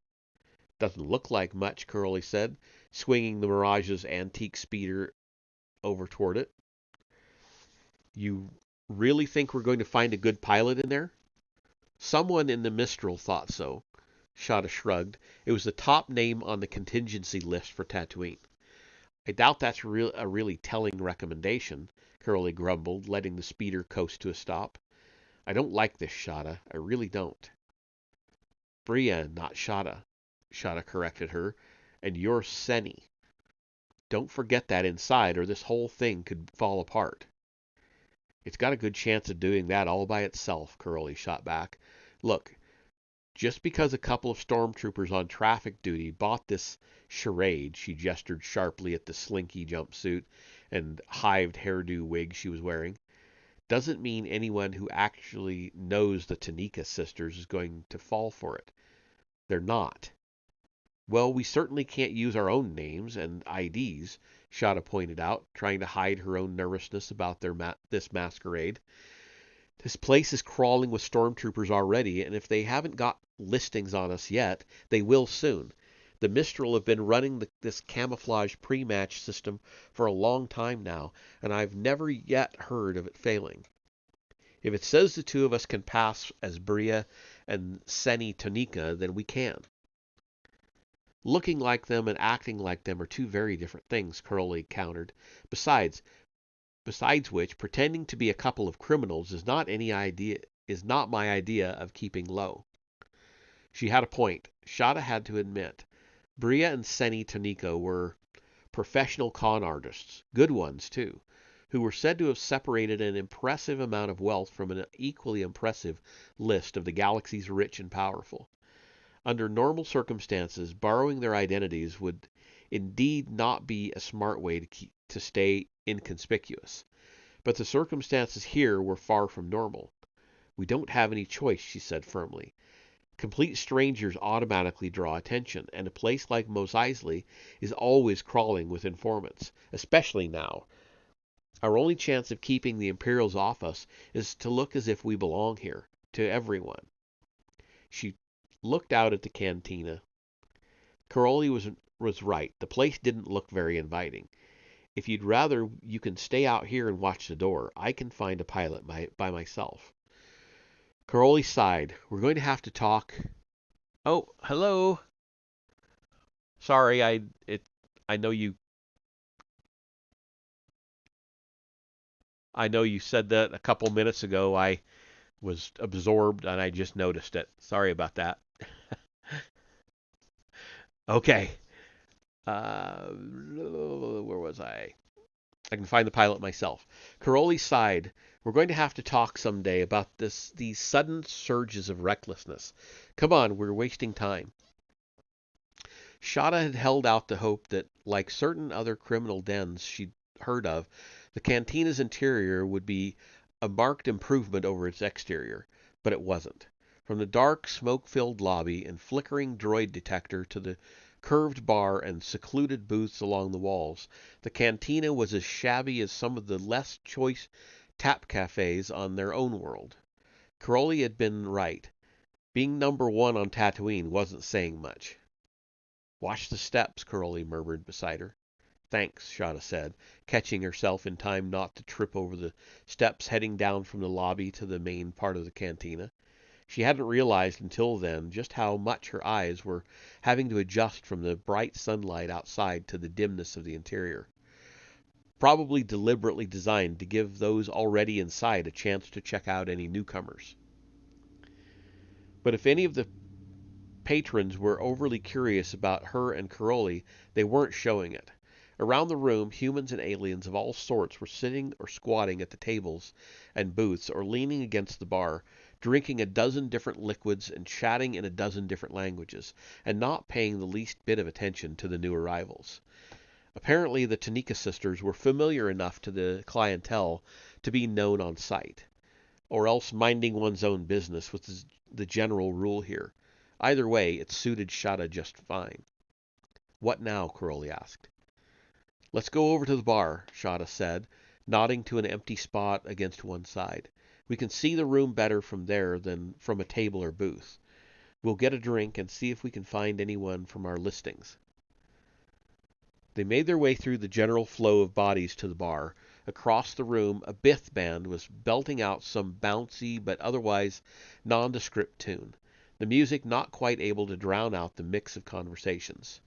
Doesn't look like much, Curly said, swinging the Mirage's antique speeder over toward it. You really think we're going to find a good pilot in there? Someone in the Mistral thought so. Shada shrugged. It was the top name on the contingency list for Tatooine. I doubt that's a really telling recommendation, Curly grumbled, letting the speeder coast to a stop. I don't like this, Shada. I really don't. Bria, not Shada, Shada corrected her. And you're Senny. Don't forget that inside, or this whole thing could fall apart. It's got a good chance of doing that all by itself, Curly shot back. Look, just because a couple of stormtroopers on traffic duty bought this charade, she gestured sharply at the slinky jumpsuit and hived hairdo wig she was wearing, doesn't mean anyone who actually knows the Tonnika sisters is going to fall for it. They're not. Well, we certainly can't use our own names and IDs, Shada pointed out, trying to hide her own nervousness about this masquerade. This place is crawling with stormtroopers already, and if they haven't got listings on us yet, they will soon. The Mistral have been running this camouflage pre-match system for a long time now, and I've never yet heard of it failing. If it says the 2 of us can pass as Bria and Senny Tonnika, then we can. Looking like them and acting like them are 2 very different things, Curly countered. Besides which, pretending to be a couple of criminals is not my idea of keeping low. She had a point. Shada had to admit. Bria and Senny Tonnika were professional con artists, good ones too, who were said to have separated an impressive amount of wealth from an equally impressive list of the galaxy's rich and powerful. Under normal circumstances, borrowing their identities would indeed not be a smart way to stay inconspicuous. But the circumstances here were far from normal. We don't have any choice, she said firmly. Complete strangers automatically draw attention, and a place like Mos Eisley is always crawling with informants, especially now. Our only chance of keeping the Imperials off us is to look as if we belong here, to everyone. She looked out at the Cantina. Curly was right. The place didn't look very inviting. If you'd rather, you can stay out here and watch the door. I can find a pilot by myself. Curly sighed. We're going to have to talk. Oh, hello. Sorry, I know you said that a couple minutes ago. I was absorbed and I just noticed it. Sorry about that. Okay. Where was I? I can find the pilot myself. Caroli sighed. We're going to have to talk someday about these sudden surges of recklessness. Come on, we're wasting time. Shada had held out the hope that, like certain other criminal dens she'd heard of, the Cantina's interior would be a marked improvement over its exterior, but it wasn't. From the dark, smoke-filled lobby and flickering droid detector to the curved bar and secluded booths along the walls, the Cantina was as shabby as some of the less choice tap cafes on their own world. Caroli had been right. Being number one on Tatooine wasn't saying much. Watch the steps, Caroli murmured beside her. Thanks, Shada said, catching herself in time not to trip over the steps heading down from the lobby to the main part of the cantina. She hadn't realized until then just how much her eyes were having to adjust from the bright sunlight outside to the dimness of the interior. Probably deliberately designed to give those already inside a chance to check out any newcomers. But if any of the patrons were overly curious about her and Caroli, they weren't showing it. Around the room, humans and aliens of all sorts were sitting or squatting at the tables and booths or leaning against the bar, drinking a dozen different liquids and chatting in a dozen different languages, and not paying the least bit of attention to the new arrivals. Apparently, the Tonnika sisters were familiar enough to the clientele to be known on sight, or else minding one's own business was the general rule here. Either way, it suited Shada just fine. What now? Caroli asked. Let's go over to the bar, Shada said, nodding to an empty spot against one side. We can see the room better from there than from a table or booth. We'll get a drink and see if we can find anyone from our listings. They made their way through the general flow of bodies to the bar. Across the room, a Bith band was belting out some bouncy but otherwise nondescript tune, the music not quite able to drown out the mix of conversations.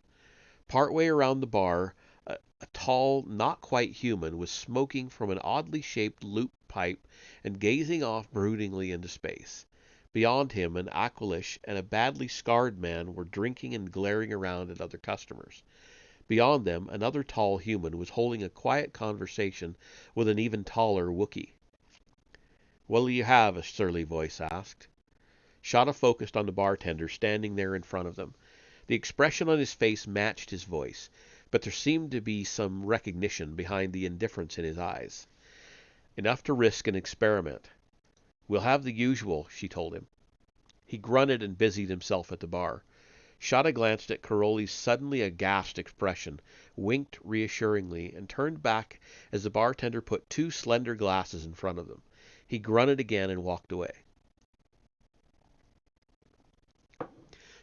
Partway around the bar, a tall, not quite human was smoking from an oddly shaped loop pipe and gazing off broodingly into space. Beyond him, an Aqualish and a badly scarred man were drinking and glaring around at other customers. Beyond them, another tall human was holding a quiet conversation with an even taller Wookiee. "What'll you have?" a surly voice asked. Shada focused on the bartender standing there in front of them. The expression on his face matched his voice, but there seemed to be some recognition behind the indifference in his eyes. Enough to risk an experiment. "We'll have the usual," she told him. He grunted and busied himself at the bar. Shada glanced at Caroli's suddenly aghast expression, winked reassuringly, and turned back as the bartender put two slender glasses in front of them. He grunted again and walked away.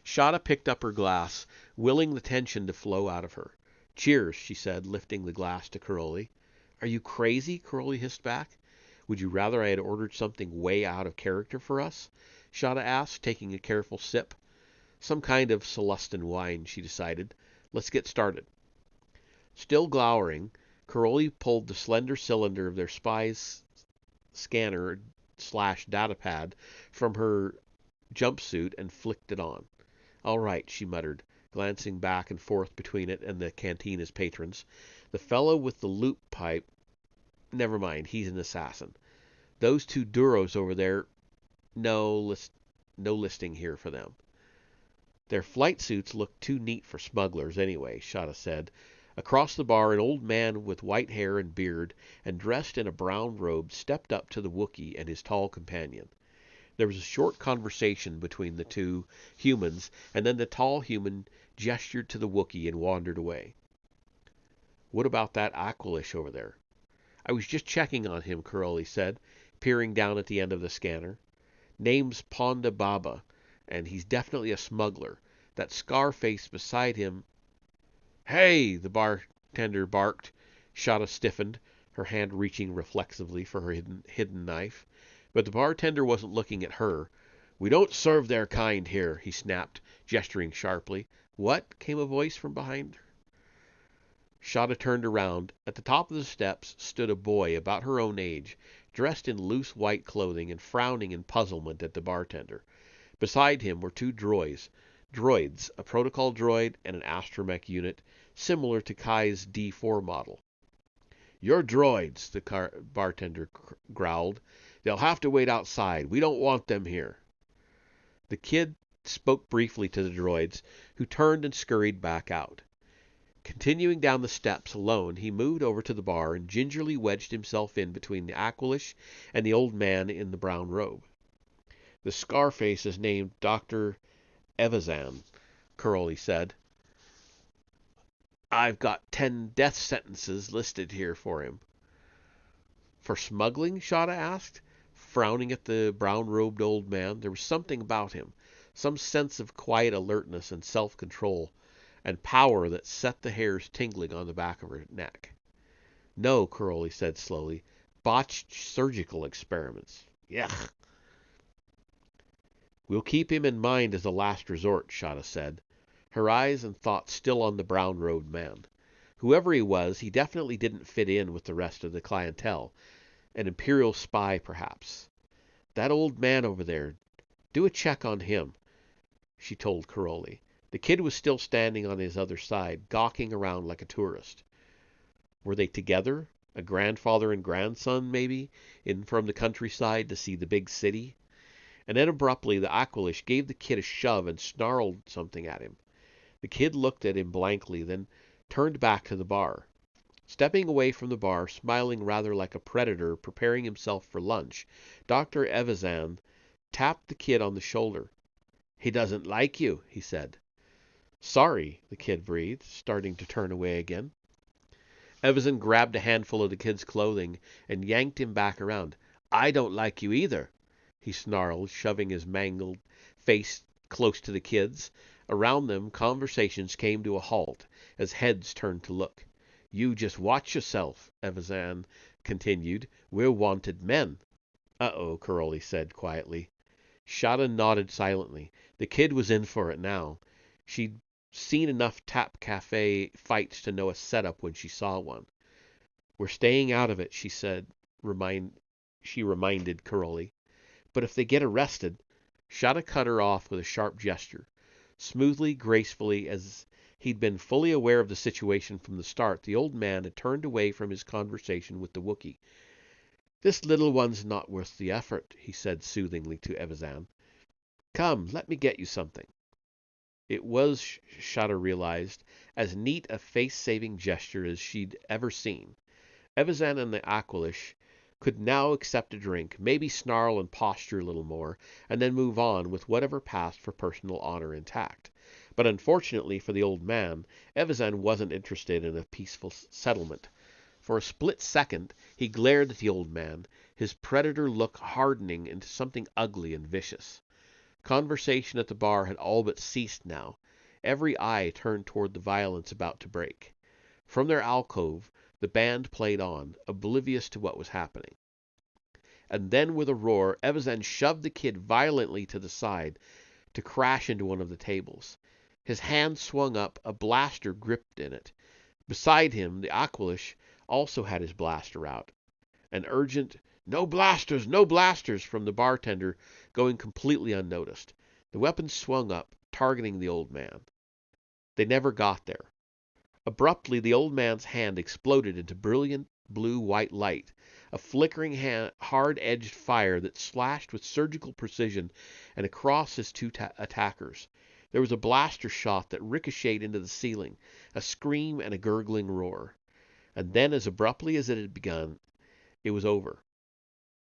Shada picked up her glass, willing the tension to flow out of her. "Cheers," she said, lifting the glass to Caroli. "Are you crazy?" Caroli hissed back. "Would you rather I had ordered something way out of character for us?" Shada asked, taking a careful sip. "Some kind of Celestin wine," she decided. "Let's get started." Still glowering, Caroli pulled the slender cylinder of their spy's scanner/datapad from her jumpsuit and flicked it on. "All right," she muttered, glancing back and forth between it and the Cantina's patrons. "The fellow with the loop pipe, never mind, he's an assassin. Those two Duros over there, no listing here for them." "Their flight suits look too neat for smugglers, anyway," Shada said. Across the bar, an old man with white hair and beard and dressed in a brown robe stepped up to the Wookiee and his tall companion. There was a short conversation between the two humans, and then the tall human gestured to the Wookiee and wandered away. "What about that Aqualish over there?" "I was just checking on him," Caroli said, peering down at the end of the scanner. "Name's Ponda Baba, and he's definitely a smuggler. That scar face beside him—" "Hey!" the bartender barked. Shada stiffened, her hand reaching reflexively for her hidden knife. But the bartender wasn't looking at her. "We don't serve their kind here," he snapped, gesturing sharply. "What?" came a voice from behind her. Shada turned around. At the top of the steps stood a boy about her own age, dressed in loose white clothing and frowning in puzzlement at the bartender. Beside him were two droids, a protocol droid and an astromech unit, similar to Kai's D4 model. "You're droids," the bartender growled. "They'll have to wait outside. We don't want them here." The kid spoke briefly to the droids, who turned and scurried back out. Continuing down the steps alone, he moved over to the bar and gingerly wedged himself in between the Aqualish and the old man in the brown robe. "The Scarface is named Dr. Evazan," Curly said. "I've got 10 death sentences listed here for him." "For smuggling?" Shada asked, frowning at the brown-robed old man. There was something about him, some sense of quiet alertness and self-control and power that set the hairs tingling on the back of her neck. "No," Curly said slowly. "Botched surgical experiments." "Yuck." "We'll keep him in mind as a last resort," Shada said, her eyes and thoughts still on the brown-robed man. Whoever he was, he definitely didn't fit in with the rest of the clientele. An Imperial spy, perhaps. "That old man over there, do a check on him," she told Curly. The kid was still standing on his other side, gawking around like a tourist. Were they together? A grandfather and grandson, maybe, in from the countryside to see the big city? And then abruptly the Aqualish gave the kid a shove and snarled something at him. The kid looked at him blankly, then turned back to the bar. Stepping away from the bar, smiling rather like a predator preparing himself for lunch, Dr. Evazan tapped the kid on the shoulder. "He doesn't like you," he said. "Sorry," the kid breathed, starting to turn away again. Evazan grabbed a handful of the kid's clothing and yanked him back around. "I don't like you either," he snarled, shoving his mangled face close to the kid's. Around them, conversations came to a halt as heads turned to look. "You just watch yourself," Evazan continued. "We're wanted men." "Uh-oh," Curly said quietly. Shada nodded silently. The kid was in for it now. She'd seen enough Tap Cafe fights to know a setup when she saw one. "We're staying out of it," she said. She reminded Curly. "But if they get arrested..." Shada cut her off with a sharp gesture. Smoothly, gracefully, as he'd been fully aware of the situation from the start, the old man had turned away from his conversation with the Wookiee. "This little one's not worth the effort," he said soothingly to Evazan. "Come, let me get you something." It was, Shada realized, as neat a face-saving gesture as she'd ever seen. Evazan and the Aqualish could now accept a drink, maybe snarl and posture a little more, and then move on with whatever passed for personal honor intact. But unfortunately for the old man, Evazan wasn't interested in a peaceful settlement. For a split second, he glared at the old man, his predator look hardening into something ugly and vicious. Conversation at the bar had all but ceased now. Every eye turned toward the violence about to break. From their alcove, the band played on, oblivious to what was happening. And then, with a roar, Evazan shoved the kid violently to the side to crash into one of the tables. His hand swung up, a blaster gripped in it. Beside him, the Aqualish also had his blaster out. An urgent, "No blasters! No blasters!" from the bartender going completely unnoticed. The weapon swung up, targeting the old man. They never got there. Abruptly, the old man's hand exploded into brilliant blue-white light, a flickering hard-edged fire that slashed with surgical precision and across his two attackers. There was a blaster shot that ricocheted into the ceiling, a scream and a gurgling roar. And then, as abruptly as it had begun, it was over.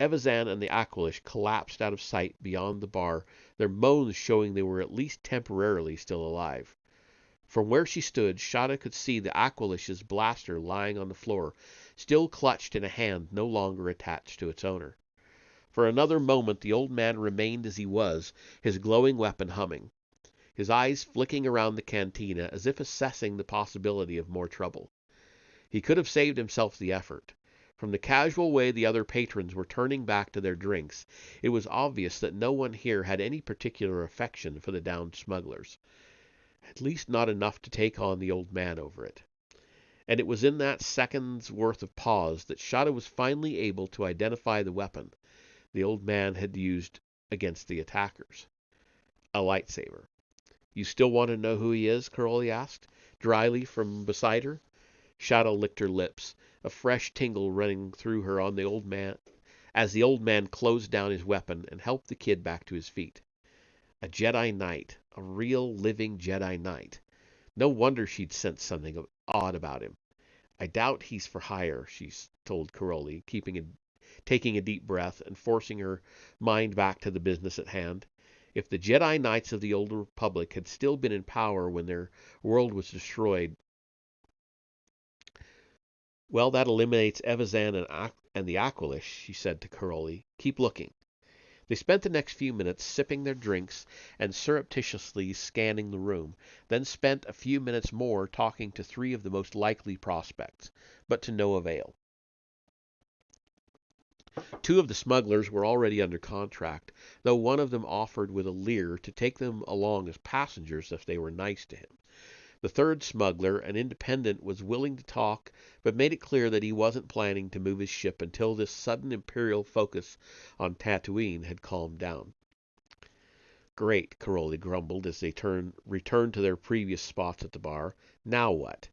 Evazan and the Aqualish collapsed out of sight beyond the bar, their moans showing they were at least temporarily still alive. From where she stood, Shada could see the Aqualish's blaster lying on the floor, still clutched in a hand no longer attached to its owner. For another moment the old man remained as he was, his glowing weapon humming, his eyes flicking around the cantina as if assessing the possibility of more trouble. He could have saved himself the effort. From the casual way the other patrons were turning back to their drinks, it was obvious that no one here had any particular affection for the downed smugglers. At least not enough to take on the old man over it. And it was in that second's worth of pause that Shada was finally able to identify the weapon the old man had used against the attackers. A lightsaber. "You still want to know who he is?" Curly asked, dryly from beside her. Shada licked her lips. a fresh tingle running through her on the old man as the old man closed down his weapon and helped the kid back to his feet. A Jedi Knight, a real living Jedi Knight. No wonder she'd sensed something odd about him. I doubt he's for hire, she told Caroli, taking a deep breath and forcing her mind back to the business at hand. If the Jedi Knights of the Old Republic had still been in power when their world was destroyed, well, that eliminates Evazan and the Aqualish, she said to Caroli. Keep looking. They spent the next few minutes sipping their drinks and surreptitiously scanning the room, then spent a few minutes more talking to three of the most likely prospects, but to no avail. Two of the smugglers were already under contract, though one of them offered with a leer to take them along as passengers if they were nice to him. The third smuggler, an independent, was willing to talk, but made it clear that he wasn't planning to move his ship until this sudden Imperial focus on Tatooine had calmed down. Great, Caroli grumbled as they returned to their previous spots at the bar. Now what?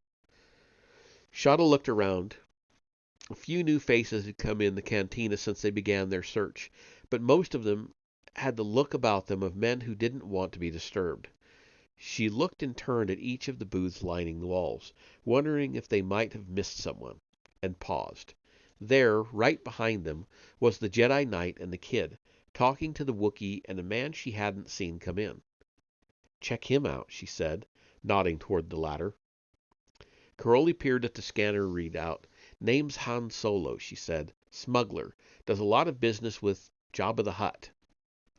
Shada looked around. A few new faces had come in the cantina since they began their search, but most of them had the look about them of men who didn't want to be disturbed. She looked in turn at each of the booths lining the walls, wondering if they might have missed someone, and paused. There, right behind them, was the Jedi Knight and the kid, talking to the Wookiee and a man she hadn't seen come in. Check him out, she said, nodding toward the latter. Caroli peered at the scanner readout. Name's Han Solo, she said. Smuggler. Does a lot of business with Jabba the Hutt.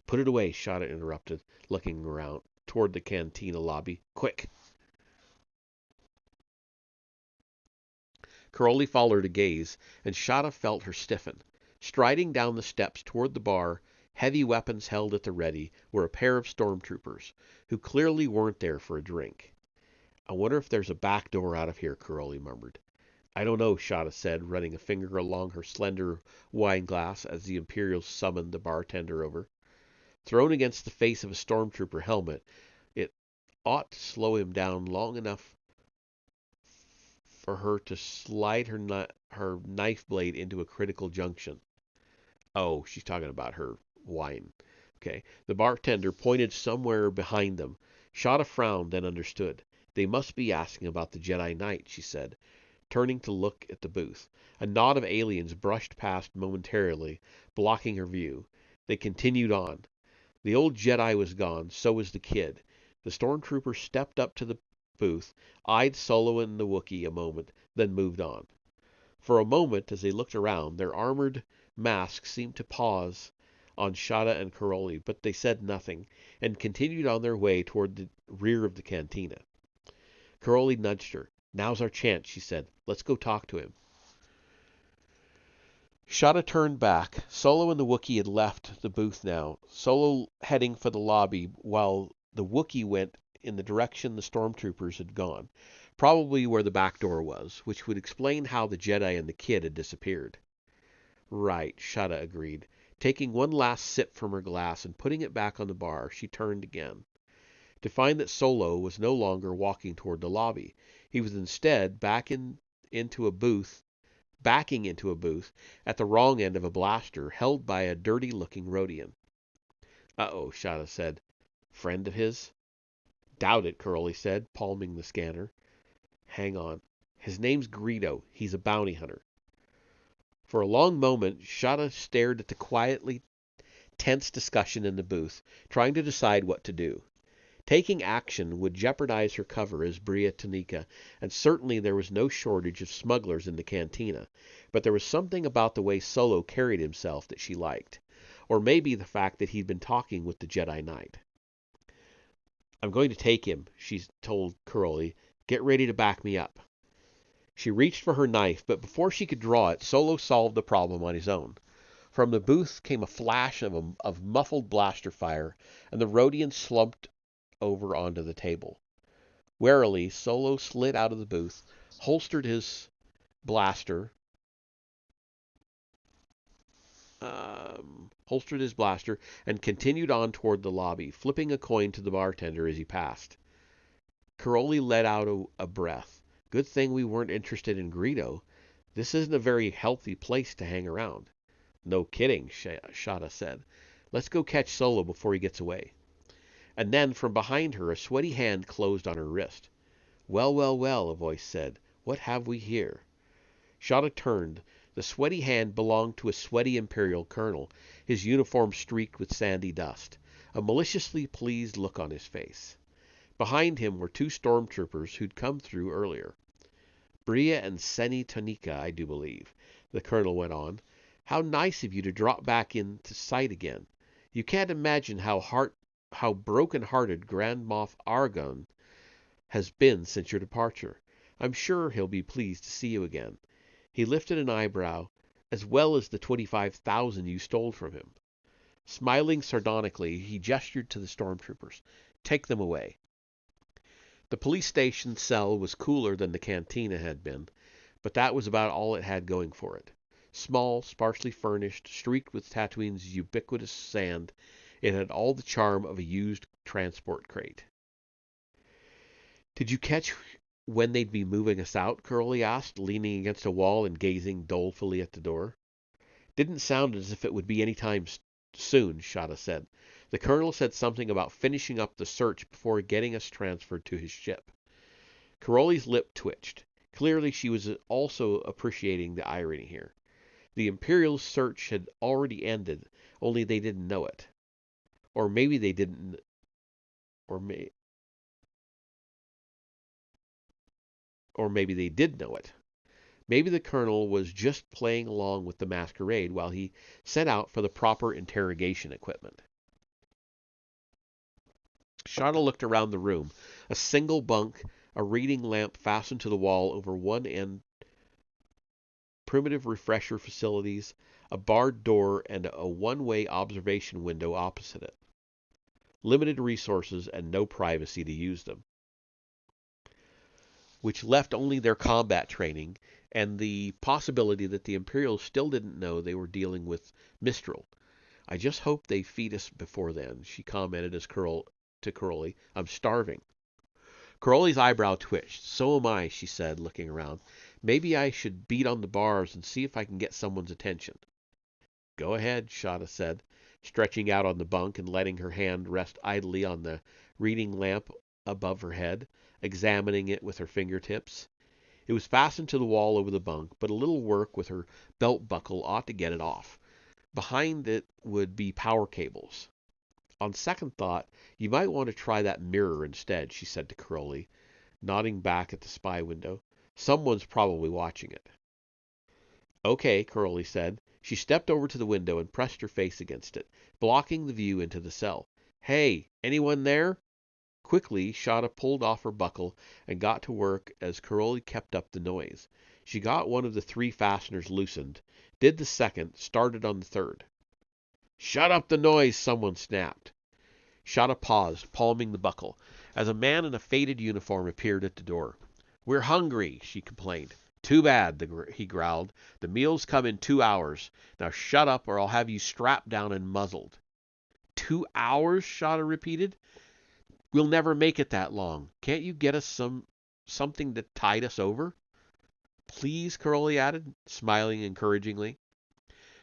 Put it away, Shada interrupted, looking around toward the cantina lobby. Quick! Caroli followed her gaze, and Shada felt her stiffen. Striding down the steps toward the bar, heavy weapons held at the ready, were a pair of stormtroopers, who clearly weren't there for a drink. I wonder if there's a back door out of here, Caroli murmured. I don't know, Shada said, running a finger along her slender wine glass as the Imperials summoned the bartender over. Thrown against the face of a stormtrooper helmet, it ought to slow him down long enough for her to slide her knife blade into a critical junction. Oh, she's talking about her wine. Okay. The bartender pointed somewhere behind them. Shada frowned, then understood. They must be asking about the Jedi Knight, she said, turning to look at the booth. A knot of aliens brushed past momentarily, blocking her view. They continued on. The old Jedi was gone, so was the kid. The stormtrooper stepped up to the booth, eyed Solo and the Wookiee a moment, then moved on. For a moment, as they looked around, their armored masks seemed to pause on Shada and Caroli, but they said nothing, and continued on their way toward the rear of the cantina. Caroli nudged her. Now's our chance, she said. Let's go talk to him. Shada turned back. Solo and the Wookiee had left the booth now, Solo heading for the lobby while the Wookiee went in the direction the stormtroopers had gone, probably where the back door was, which would explain how the Jedi and the kid had disappeared. Right, Shada agreed. Taking one last sip from her glass and putting it back on the bar, she turned again, to find that Solo was no longer walking toward the lobby. He was instead backing into a booth at the wrong end of a blaster held by a dirty-looking Rhodian. Uh-oh, Shada said. Friend of his? Doubt it, Caroli said, palming the scanner. Hang on. His name's Greedo. He's a bounty hunter. For a long moment, Shada stared at the quietly tense discussion in the booth, trying to decide what to do. Taking action would jeopardize her cover as Bria Tonnika, and certainly there was no shortage of smugglers in the cantina, but there was something about the way Solo carried himself that she liked, or maybe the fact that he'd been talking with the Jedi Knight. I'm going to take him, she told Caroli. Get ready to back me up. She reached for her knife, but before she could draw it, Solo solved the problem on his own. From the booth came a flash of muffled blaster fire, and the Rhodian slumped over onto the table. Warily, Solo slid out of the booth, holstered his blaster, and continued on toward the lobby, flipping a coin to the bartender as he passed. Caroli let out a breath. Good thing we weren't interested in Greedo. This isn't a very healthy place to hang around. No kidding, Shada said. Let's go catch Solo before he gets away. And then, from behind her, a sweaty hand closed on her wrist. Well, well, well, a voice said. What have we here? Shada turned. The sweaty hand belonged to a sweaty Imperial colonel, his uniform streaked with sandy dust, a maliciously pleased look on his face. Behind him were two stormtroopers who'd come through earlier. Bria and Seni Tonnika, I do believe, the colonel went on. How nice of you to drop back into sight again. You can't imagine how broken-hearted Grand Moff Argon has been since your departure. I'm sure he'll be pleased to see you again. He lifted an eyebrow, as well as the 25,000 you stole from him. Smiling sardonically, he gestured to the stormtroopers. Take them away. The police station cell was cooler than the cantina had been, but that was about all it had going for it. Small, sparsely furnished, streaked with Tatooine's ubiquitous sand, it had all the charm of a used transport crate. Did you catch when they'd be moving us out? Curly asked, leaning against a wall and gazing dolefully at the door. Didn't sound as if it would be any time soon, Shada said. The colonel said something about finishing up the search before getting us transferred to his ship. Caroli's lip twitched. Clearly she was also appreciating the irony here. The Imperial search had already ended, only they didn't know it. Or maybe they didn't... Or maybe they did know it. Maybe the colonel was just playing along with the masquerade while he set out for the proper interrogation equipment. Shada looked around the room. A single bunk, a reading lamp fastened to the wall over one end, primitive refresher facilities, a barred door, and a one-way observation window opposite it. Limited resources and no privacy to use them, which left only their combat training and the possibility that the Imperials still didn't know they were dealing with Mistral. I just hope they feed us before then, she commented to Crowley. I'm starving. Crowley's eyebrow twitched. So am I, she said, looking around. Maybe I should beat on the bars and see if I can get someone's attention. Go ahead, Shada said, stretching out on the bunk and letting her hand rest idly on the reading lamp above her head, examining it with her fingertips. It was fastened to the wall over the bunk, but a little work with her belt buckle ought to get it off. Behind it would be power cables. On second thought, you might want to try that mirror instead, she said to Crowley, nodding back at the spy window. Someone's probably watching it. Okay, Crowley said. She stepped over to the window and pressed her face against it, blocking the view into the cell. Hey, anyone there? Quickly, Shada pulled off her buckle and got to work as Crowley kept up the noise. She got one of the 3 fasteners loosened, did the second, started on the third. Shut up the noise, someone snapped. Shada paused, palming the buckle, as a man in a faded uniform appeared at the door. We're hungry, she complained. Too bad, he growled. The meals come in 2 hours. Now shut up or I'll have you strapped down and muzzled. 2 hours? Shada repeated. We'll never make it that long. Can't you get us something to tide us over? Please, Crowley added, smiling encouragingly.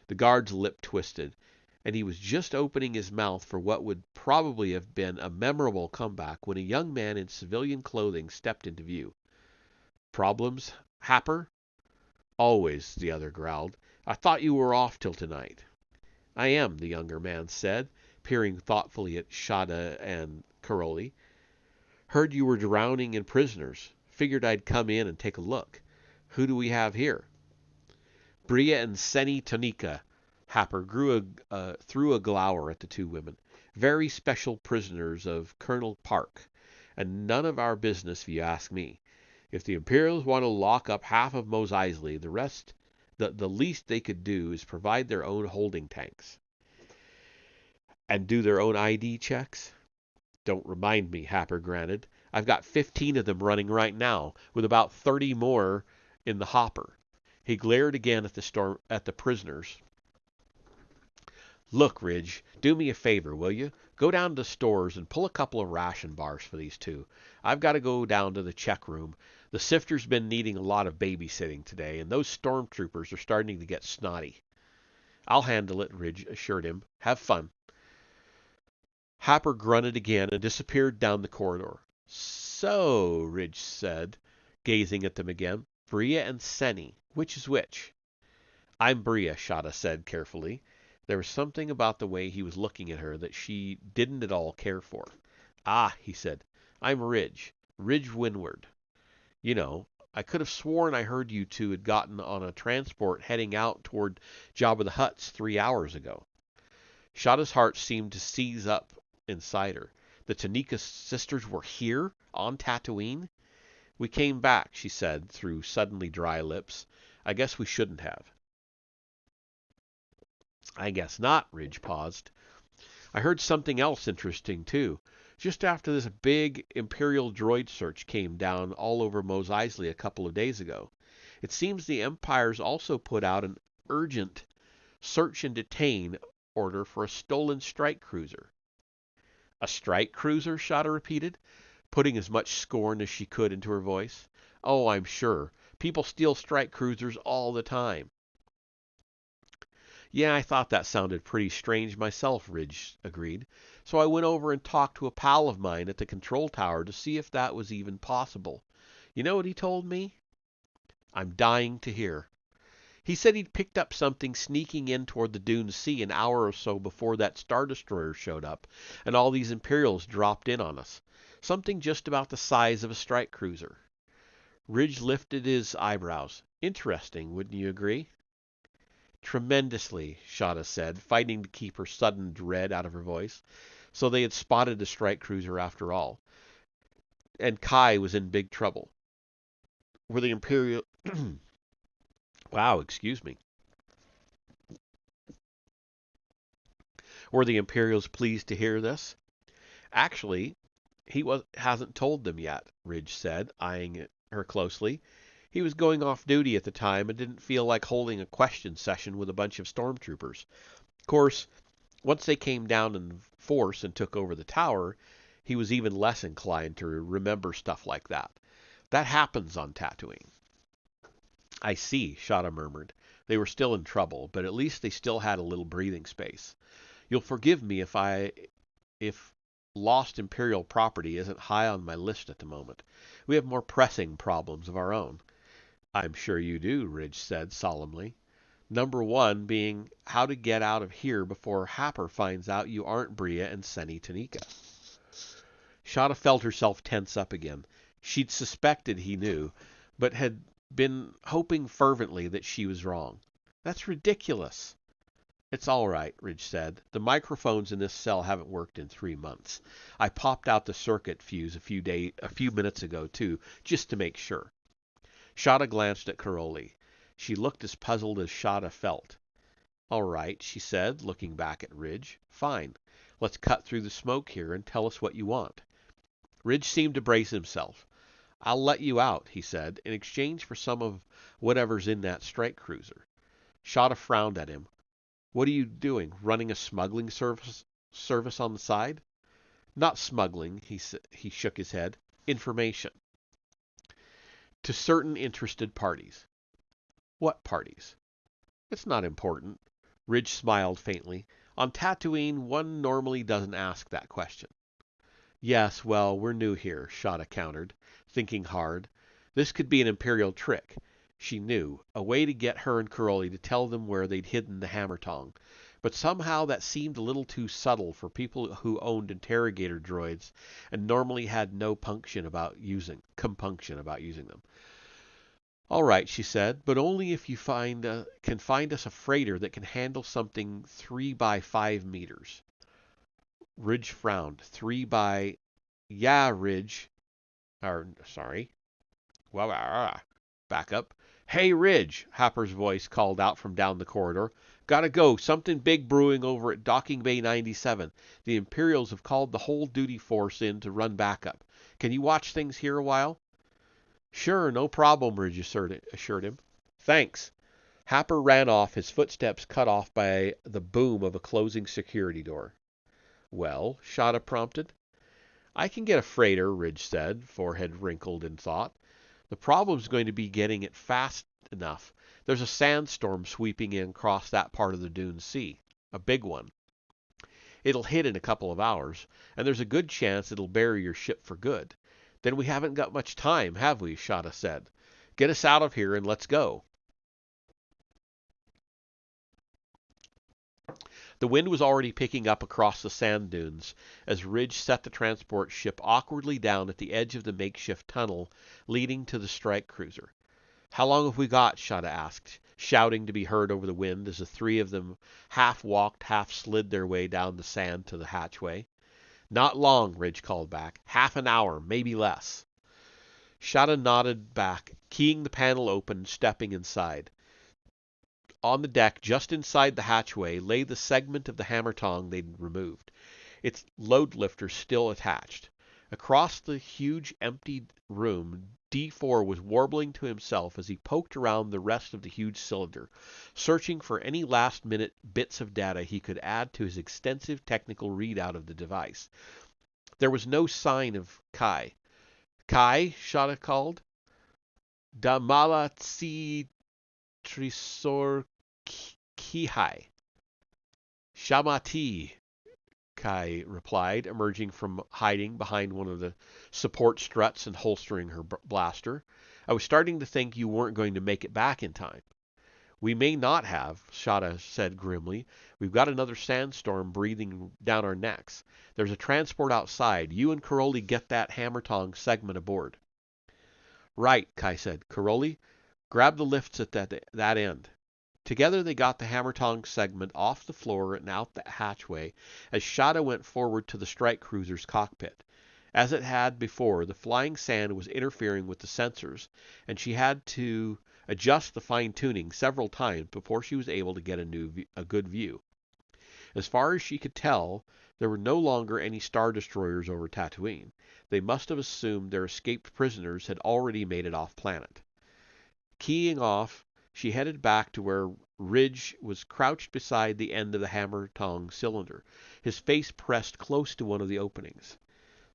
The guard's lip twisted, and he was just opening his mouth for what would probably have been a memorable comeback when a young man in civilian clothing stepped into view. Problems, Happer? Always, the other growled. I thought you were off till tonight. I am, the younger man said, peering thoughtfully at Shada and Crowley. Heard you were drowning in prisoners. Figured I'd come in and take a look. Who do we have here? Bria and Seni Tonnika. Happer threw a glower at the 2 women. Very special prisoners of Colonel Park, and none of our business if you ask me. If the Imperials want to lock up half of Mos Eisley, the least they could do is provide their own holding tanks. And do their own ID checks? Don't remind me, Happer granted. I've got 15 of them running right now, with about 30 more in the hopper. He glared again at the prisoners. Look, Ridge, do me a favor, will you? Go down to the stores and pull a couple of ration bars for these 2. I've got to go down to the check room. The sifter's been needing a lot of babysitting today, and those stormtroopers are starting to get snotty. I'll handle it, Ridge assured him. Have fun. Happer grunted again and disappeared down the corridor. So, Ridge said, gazing at them again, Bria and Senny, which is which? I'm Bria, Shada said carefully. There was something about the way he was looking at her that she didn't at all care for. Ah, he said, I'm Ridge. Ridge Windward. You know, I could have sworn I heard you two had gotten on a transport heading out toward Jabba the Hutt's 3 hours ago. Shada's heart seemed to seize up inside her. The Tonnika sisters were here, on Tatooine? We came back, she said, through suddenly dry lips. I guess we shouldn't have. I guess not, Ridge paused. I heard something else interesting, too. Just after this big Imperial droid search came down all over Mos Eisley a couple of days ago, it seems the Empire's also put out an urgent search and detain order for a stolen strike cruiser. A strike cruiser? Shada repeated, putting as much scorn as she could into her voice. Oh, I'm sure. People steal strike cruisers all the time. Yeah, I thought that sounded pretty strange myself, Ridge agreed. So I went over and talked to a pal of mine at the control tower to see if that was even possible. You know what he told me? I'm dying to hear. He said he'd picked up something sneaking in toward the Dune Sea an hour or so before that Star Destroyer showed up, and all these Imperials dropped in on us. Something just about the size of a strike cruiser. Ridge lifted his eyebrows. Interesting, wouldn't you agree? Tremendously, Shada said, fighting to keep her sudden dread out of her voice. So they had spotted the strike cruiser after all. And Kai was in big trouble. Were the Imperial... Wow, excuse me. Were the Imperials pleased to hear this? Actually, hasn't told them yet, Ridge said, eyeing her closely. He was going off duty at the time and didn't feel like holding a question session with a bunch of stormtroopers. Of course, once they came down in force and took over the tower, he was even less inclined to remember stuff like that. That happens on Tatooine. I see, Shada murmured. They were still in trouble, but at least they still had a little breathing space. You'll forgive me if lost Imperial property isn't high on my list at the moment. We have more pressing problems of our own. I'm sure you do, Ridge said solemnly. Number one being how to get out of here before Happer finds out you aren't Bria and Senny Tonnika. Shada felt herself tense up again. She'd suspected he knew, but had been hoping fervently that she was wrong. That's ridiculous. It's all right, Ridge said. The microphones in this cell haven't worked in 3 months. I popped out the circuit fuse a few minutes ago, too, just to make sure. Shada glanced at Karoli. She looked as puzzled as Shada felt. All right, she said, looking back at Ridge. Fine. Let's cut through the smoke here and tell us what you want. Ridge seemed to brace himself. I'll let you out, he said, in exchange for some of whatever's in that strike cruiser. Shada frowned at him. What are you doing, running a smuggling service on the side? Not smuggling, he shook his head. Information. To certain interested parties. What parties? It's not important. Ridge smiled faintly. On Tatooine, one normally doesn't ask that question. Yes, well, we're new here, Shada countered, thinking hard. This could be an Imperial trick. She knew, a way to get her and Karoli to tell them where they'd hidden the Hammertong. But somehow that seemed a little too subtle for people who owned interrogator droids and normally had no compunction about using them. All right, she said, but only if you can find us a freighter that can handle something 3 by 5 meters. Ridge frowned. 3 by... Yeah, Ridge. Sorry. Back up. Hey, Ridge, Happer's voice called out from down the corridor. Gotta go. Something big brewing over at Docking Bay 97. The Imperials have called the whole duty force in to run backup. Can you watch things here a while? Sure, no problem, Ridge assured him. Thanks. Happer ran off, his footsteps cut off by the boom of a closing security door. Well, Shada prompted. I can get a freighter, Ridge said, forehead wrinkled in thought. The problem's going to be getting it fast enough. There's a sandstorm sweeping in across that part of the Dune Sea. A big one. It'll hit in a couple of hours, and there's a good chance it'll bury your ship for good. Then we haven't got much time, have we? Shada said. Get us out of here and let's go. The wind was already picking up across the sand dunes as Ridge set the transport ship awkwardly down at the edge of the makeshift tunnel leading to the strike cruiser. How long have we got? Shada asked, shouting to be heard over the wind as the three of them half walked, half slid their way down the sand to the hatchway. Not long, Ridge called back. Half an hour, maybe less. Shada nodded back, keying the panel open and stepping inside. On the deck, just inside the hatchway, lay the segment of the Hammertong they'd removed, its load lifter still attached. Across the huge empty room, D4 was warbling to himself as he poked around the rest of the huge cylinder, searching for any last-minute bits of data he could add to his extensive technical readout of the device. There was no sign of Kai. Kai, Shada called. Damala tsi trisor kihai. Shamati, Kai replied, emerging from hiding behind one of the support struts and holstering her blaster. I was starting to think you weren't going to make it back in time. We may not have, Shada said grimly. We've got another sandstorm breathing down our necks. There's a transport outside. You and Karoli get that Hammertong segment aboard. Right, Kai said. Karoli, grab the lifts at that end. Together they got the Hammertong segment off the floor and out the hatchway as Shada went forward to the strike cruiser's cockpit. As it had before, the flying sand was interfering with the sensors, and she had to adjust the fine-tuning several times before she was able to get a good view. As far as she could tell, there were no longer any Star Destroyers over Tatooine. They must have assumed their escaped prisoners had already made it off planet. Keying off, she headed back to where Ridge was crouched beside the end of the Hammertong cylinder, his face pressed close to one of the openings.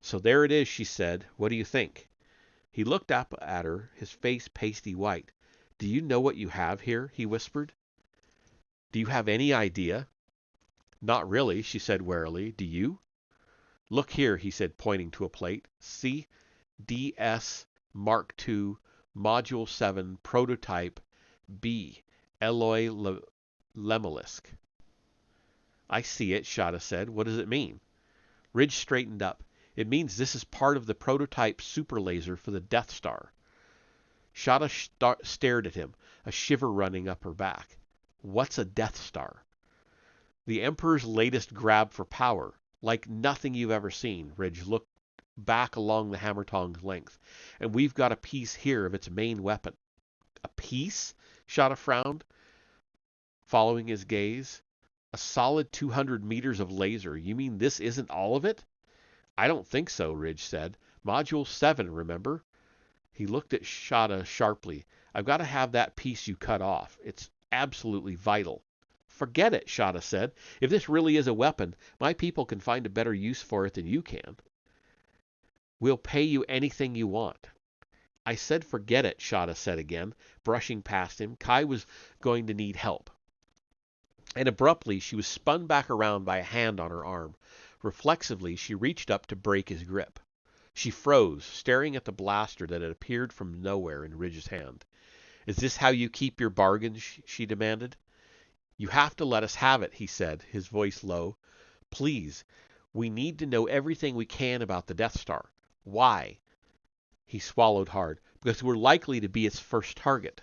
So there it is, she said. What do you think? He looked up at her, his face pasty white. Do you know what you have here? He whispered. Do you have any idea? Not really, she said warily. Do you? Look here, he said, pointing to a plate. See? DS Mark II, Module 7, Prototype B, Eloy Lemelisk. I see it, Shada said. What does it mean? Ridge straightened up. It means this is part of the prototype super laser for the Death Star. Shada stared at him, a shiver running up her back. What's a Death Star? The Emperor's latest grab for power, like nothing you've ever seen. Ridge looked back along the Hammertong's length. And we've got a piece here of its main weapon. A piece? Shada frowned, following his gaze. A solid 200 meters of laser. You mean this isn't all of it? I don't think so, Ridge said. Module 7, remember? He looked at Shada sharply. I've got to have that piece you cut off. It's absolutely vital. Forget it, Shada said. If this really is a weapon, my people can find a better use for it than you can. We'll pay you anything you want. I said forget it, Shada said again, brushing past him. Kai was going to need help. And abruptly, she was spun back around by a hand on her arm. Reflexively, she reached up to break his grip. She froze, staring at the blaster that had appeared from nowhere in Ridge's hand. Is this how you keep your bargains? She demanded. You have to let us have it, he said, his voice low. Please, we need to know everything we can about the Death Star. Why? He swallowed hard. Because we're likely to be its first target.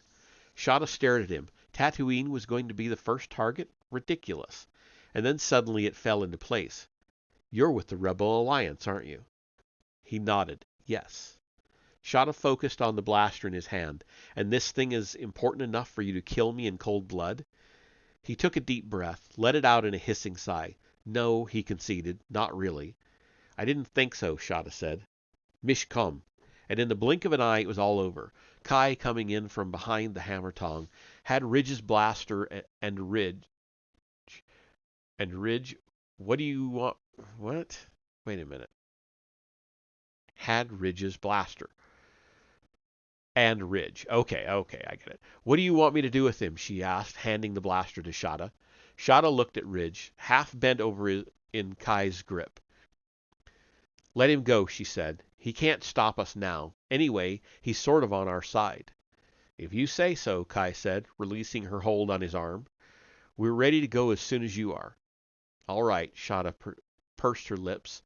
Shada stared at him. Tatooine was going to be the first target? Ridiculous. And then suddenly it fell into place. You're with the Rebel Alliance, aren't you? He nodded. Yes. Shada focused on the blaster in his hand. And this thing is important enough for you to kill me in cold blood? He took a deep breath, let it out in a hissing sigh. No, he conceded, not really. I didn't think so, Shada said. Mishkom. And in the blink of an eye, it was all over. Kai, coming in from behind the Hammertong, had Ridge's blaster and Ridge. What do you want? What? Wait a minute. Had Ridge's blaster. And Ridge. Okay, okay, I get it. What do you want me to do with him? She asked, handing the blaster to Shada. Shada looked at Ridge, half bent over in Kai's grip. Let him go, she said. He can't stop us now. Anyway, he's sort of on our side. If you say so, Kai said, releasing her hold on his arm. We're ready to go as soon as you are. All right, Shada pursed her lips.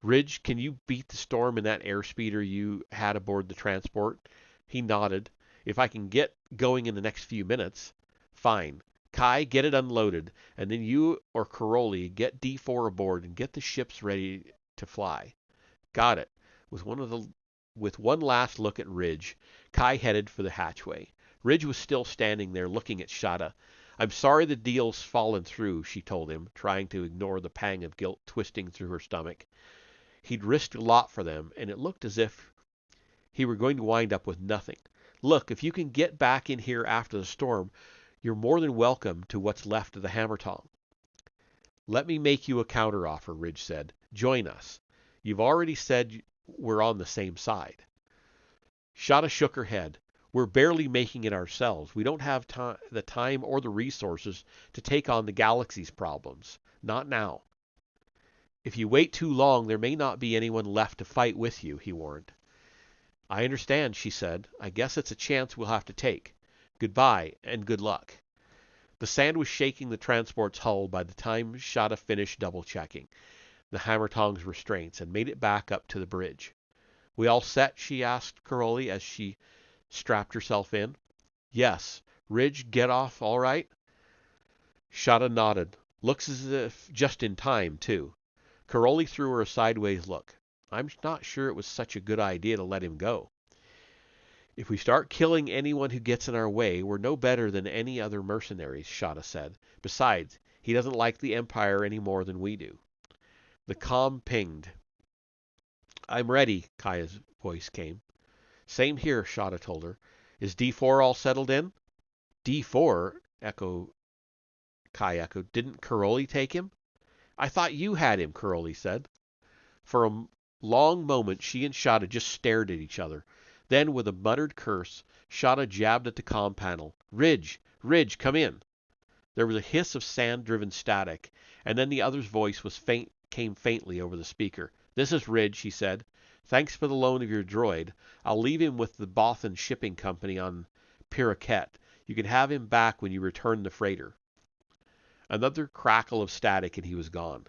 Ridge, can you beat the storm in that airspeeder you had aboard the transport? He nodded. If I can get going in the next few minutes. Fine. Kai, get it unloaded, and then you or Caroli get D4 aboard and get the ships ready to fly. Got it. With one last look at Ridge, Kai headed for the hatchway. Ridge was still standing there looking at Shada. I'm sorry the deal's fallen through, she told him, trying to ignore the pang of guilt twisting through her stomach. He'd risked a lot for them, and it looked as if he were going to wind up with nothing. Look, if you can get back in here after the storm, you're more than welcome to what's left of the Hammertong. Let me make you a counteroffer, Ridge said. Join us. You've already said we're on the same side. Shada shook her head. We're barely making it ourselves. We don't have the time or the resources to take on the galaxy's problems. Not now. If you wait too long, there may not be anyone left to fight with you, he warned. I understand, she said. I guess it's a chance we'll have to take. Goodbye, and good luck. The sand was shaking the transport's hull by the time Shada finished double-checking the Hammertong's restraints and made it back up to the bridge. We all set? She asked Caroli as she strapped herself in. Yes. Ridge, get off all right? Shada nodded. Looks as if just in time, too. Caroli threw her a sideways look. I'm not sure it was such a good idea to let him go. If we start killing anyone who gets in our way, we're no better than any other mercenaries, Shada said. Besides, he doesn't like the Empire any more than we do. The comm pinged. I'm ready, Kaya's voice came. Same here, Shada told her. Is D4 all settled in? D4? Kai echoed. Didn't Caroli take him? I thought you had him, Caroli said. For a long moment, she and Shada just stared at each other. Then, with a muttered curse, Shada jabbed at the comm panel. Ridge! Ridge, come in! There was a hiss of sand-driven static, and then the other's voice came faintly over the speaker. This is Ridge, he said. Thanks for the loan of your droid. I'll leave him with the Bothan Shipping Company on Piraquet. You can have him back when you return the freighter. Another crackle of static and he was gone.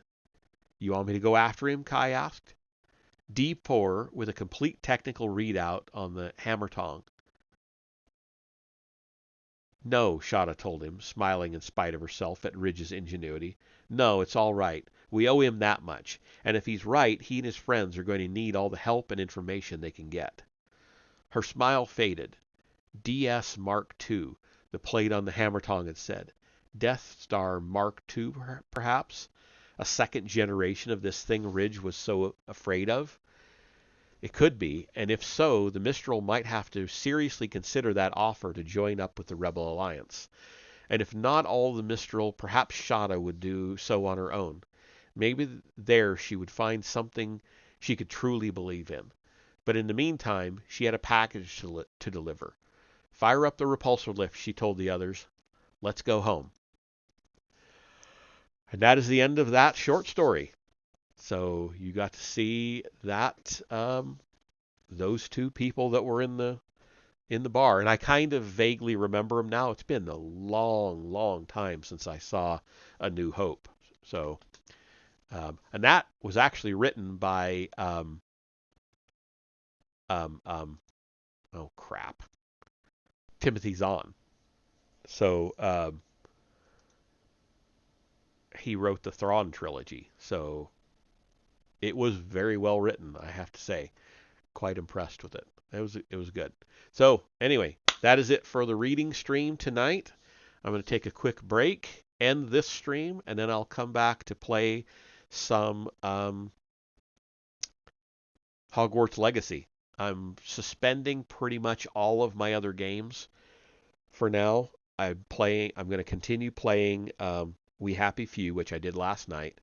You want me to go after him? Kai asked. D4 with a complete technical readout on the Hammertong. No, Shada told him, smiling in spite of herself at Ridge's ingenuity. No, it's all right. We owe him that much. And if he's right, he and his friends are going to need all the help and information they can get. Her smile faded. DS Mark II, the plate on the Hammertong had said. Death Star Mark II, perhaps? A second generation of this thing Ridge was so afraid of? It could be, and if so, the Mistral might have to seriously consider that offer to join up with the Rebel Alliance. And if not all the Mistral, perhaps Shada would do so on her own. Maybe there she would find something she could truly believe in. But in the meantime, she had a package to deliver. Fire up the repulsor lift, she told the others. Let's go home. And that is the end of that short story. So you got to see that those two people that were in the bar, and I kind of vaguely remember them now. It's been a long, long time since I saw A New Hope. So, and that was actually written by oh crap, Timothy Zahn. So he wrote the Thrawn trilogy. So it was very well written, I have to say. Quite impressed with it. It was good. So anyway, that is it for the reading stream tonight. I'm going to take a quick break, end this stream, and then I'll come back to play some Hogwarts Legacy. I'm suspending pretty much all of my other games for now. I'm going to continue playing We Happy Few, which I did last night,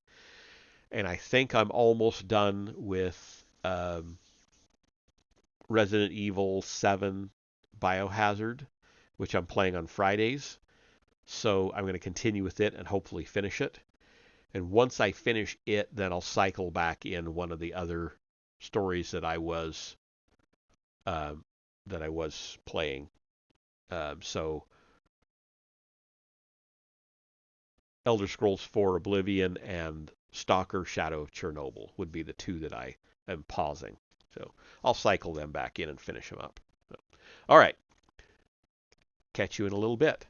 and I think I'm almost done with Resident Evil 7 Biohazard, which I'm playing on Fridays. So I'm going to continue with it and hopefully finish it. And once I finish it, then I'll cycle back in one of the other stories uh, that I was playing. So Elder Scrolls 4 Oblivion and Stalker Shadow of Chernobyl would be the two that I am pausing. So I'll cycle them back in and finish them up. So, all right. Catch you in a little bit.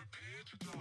Prepare to die.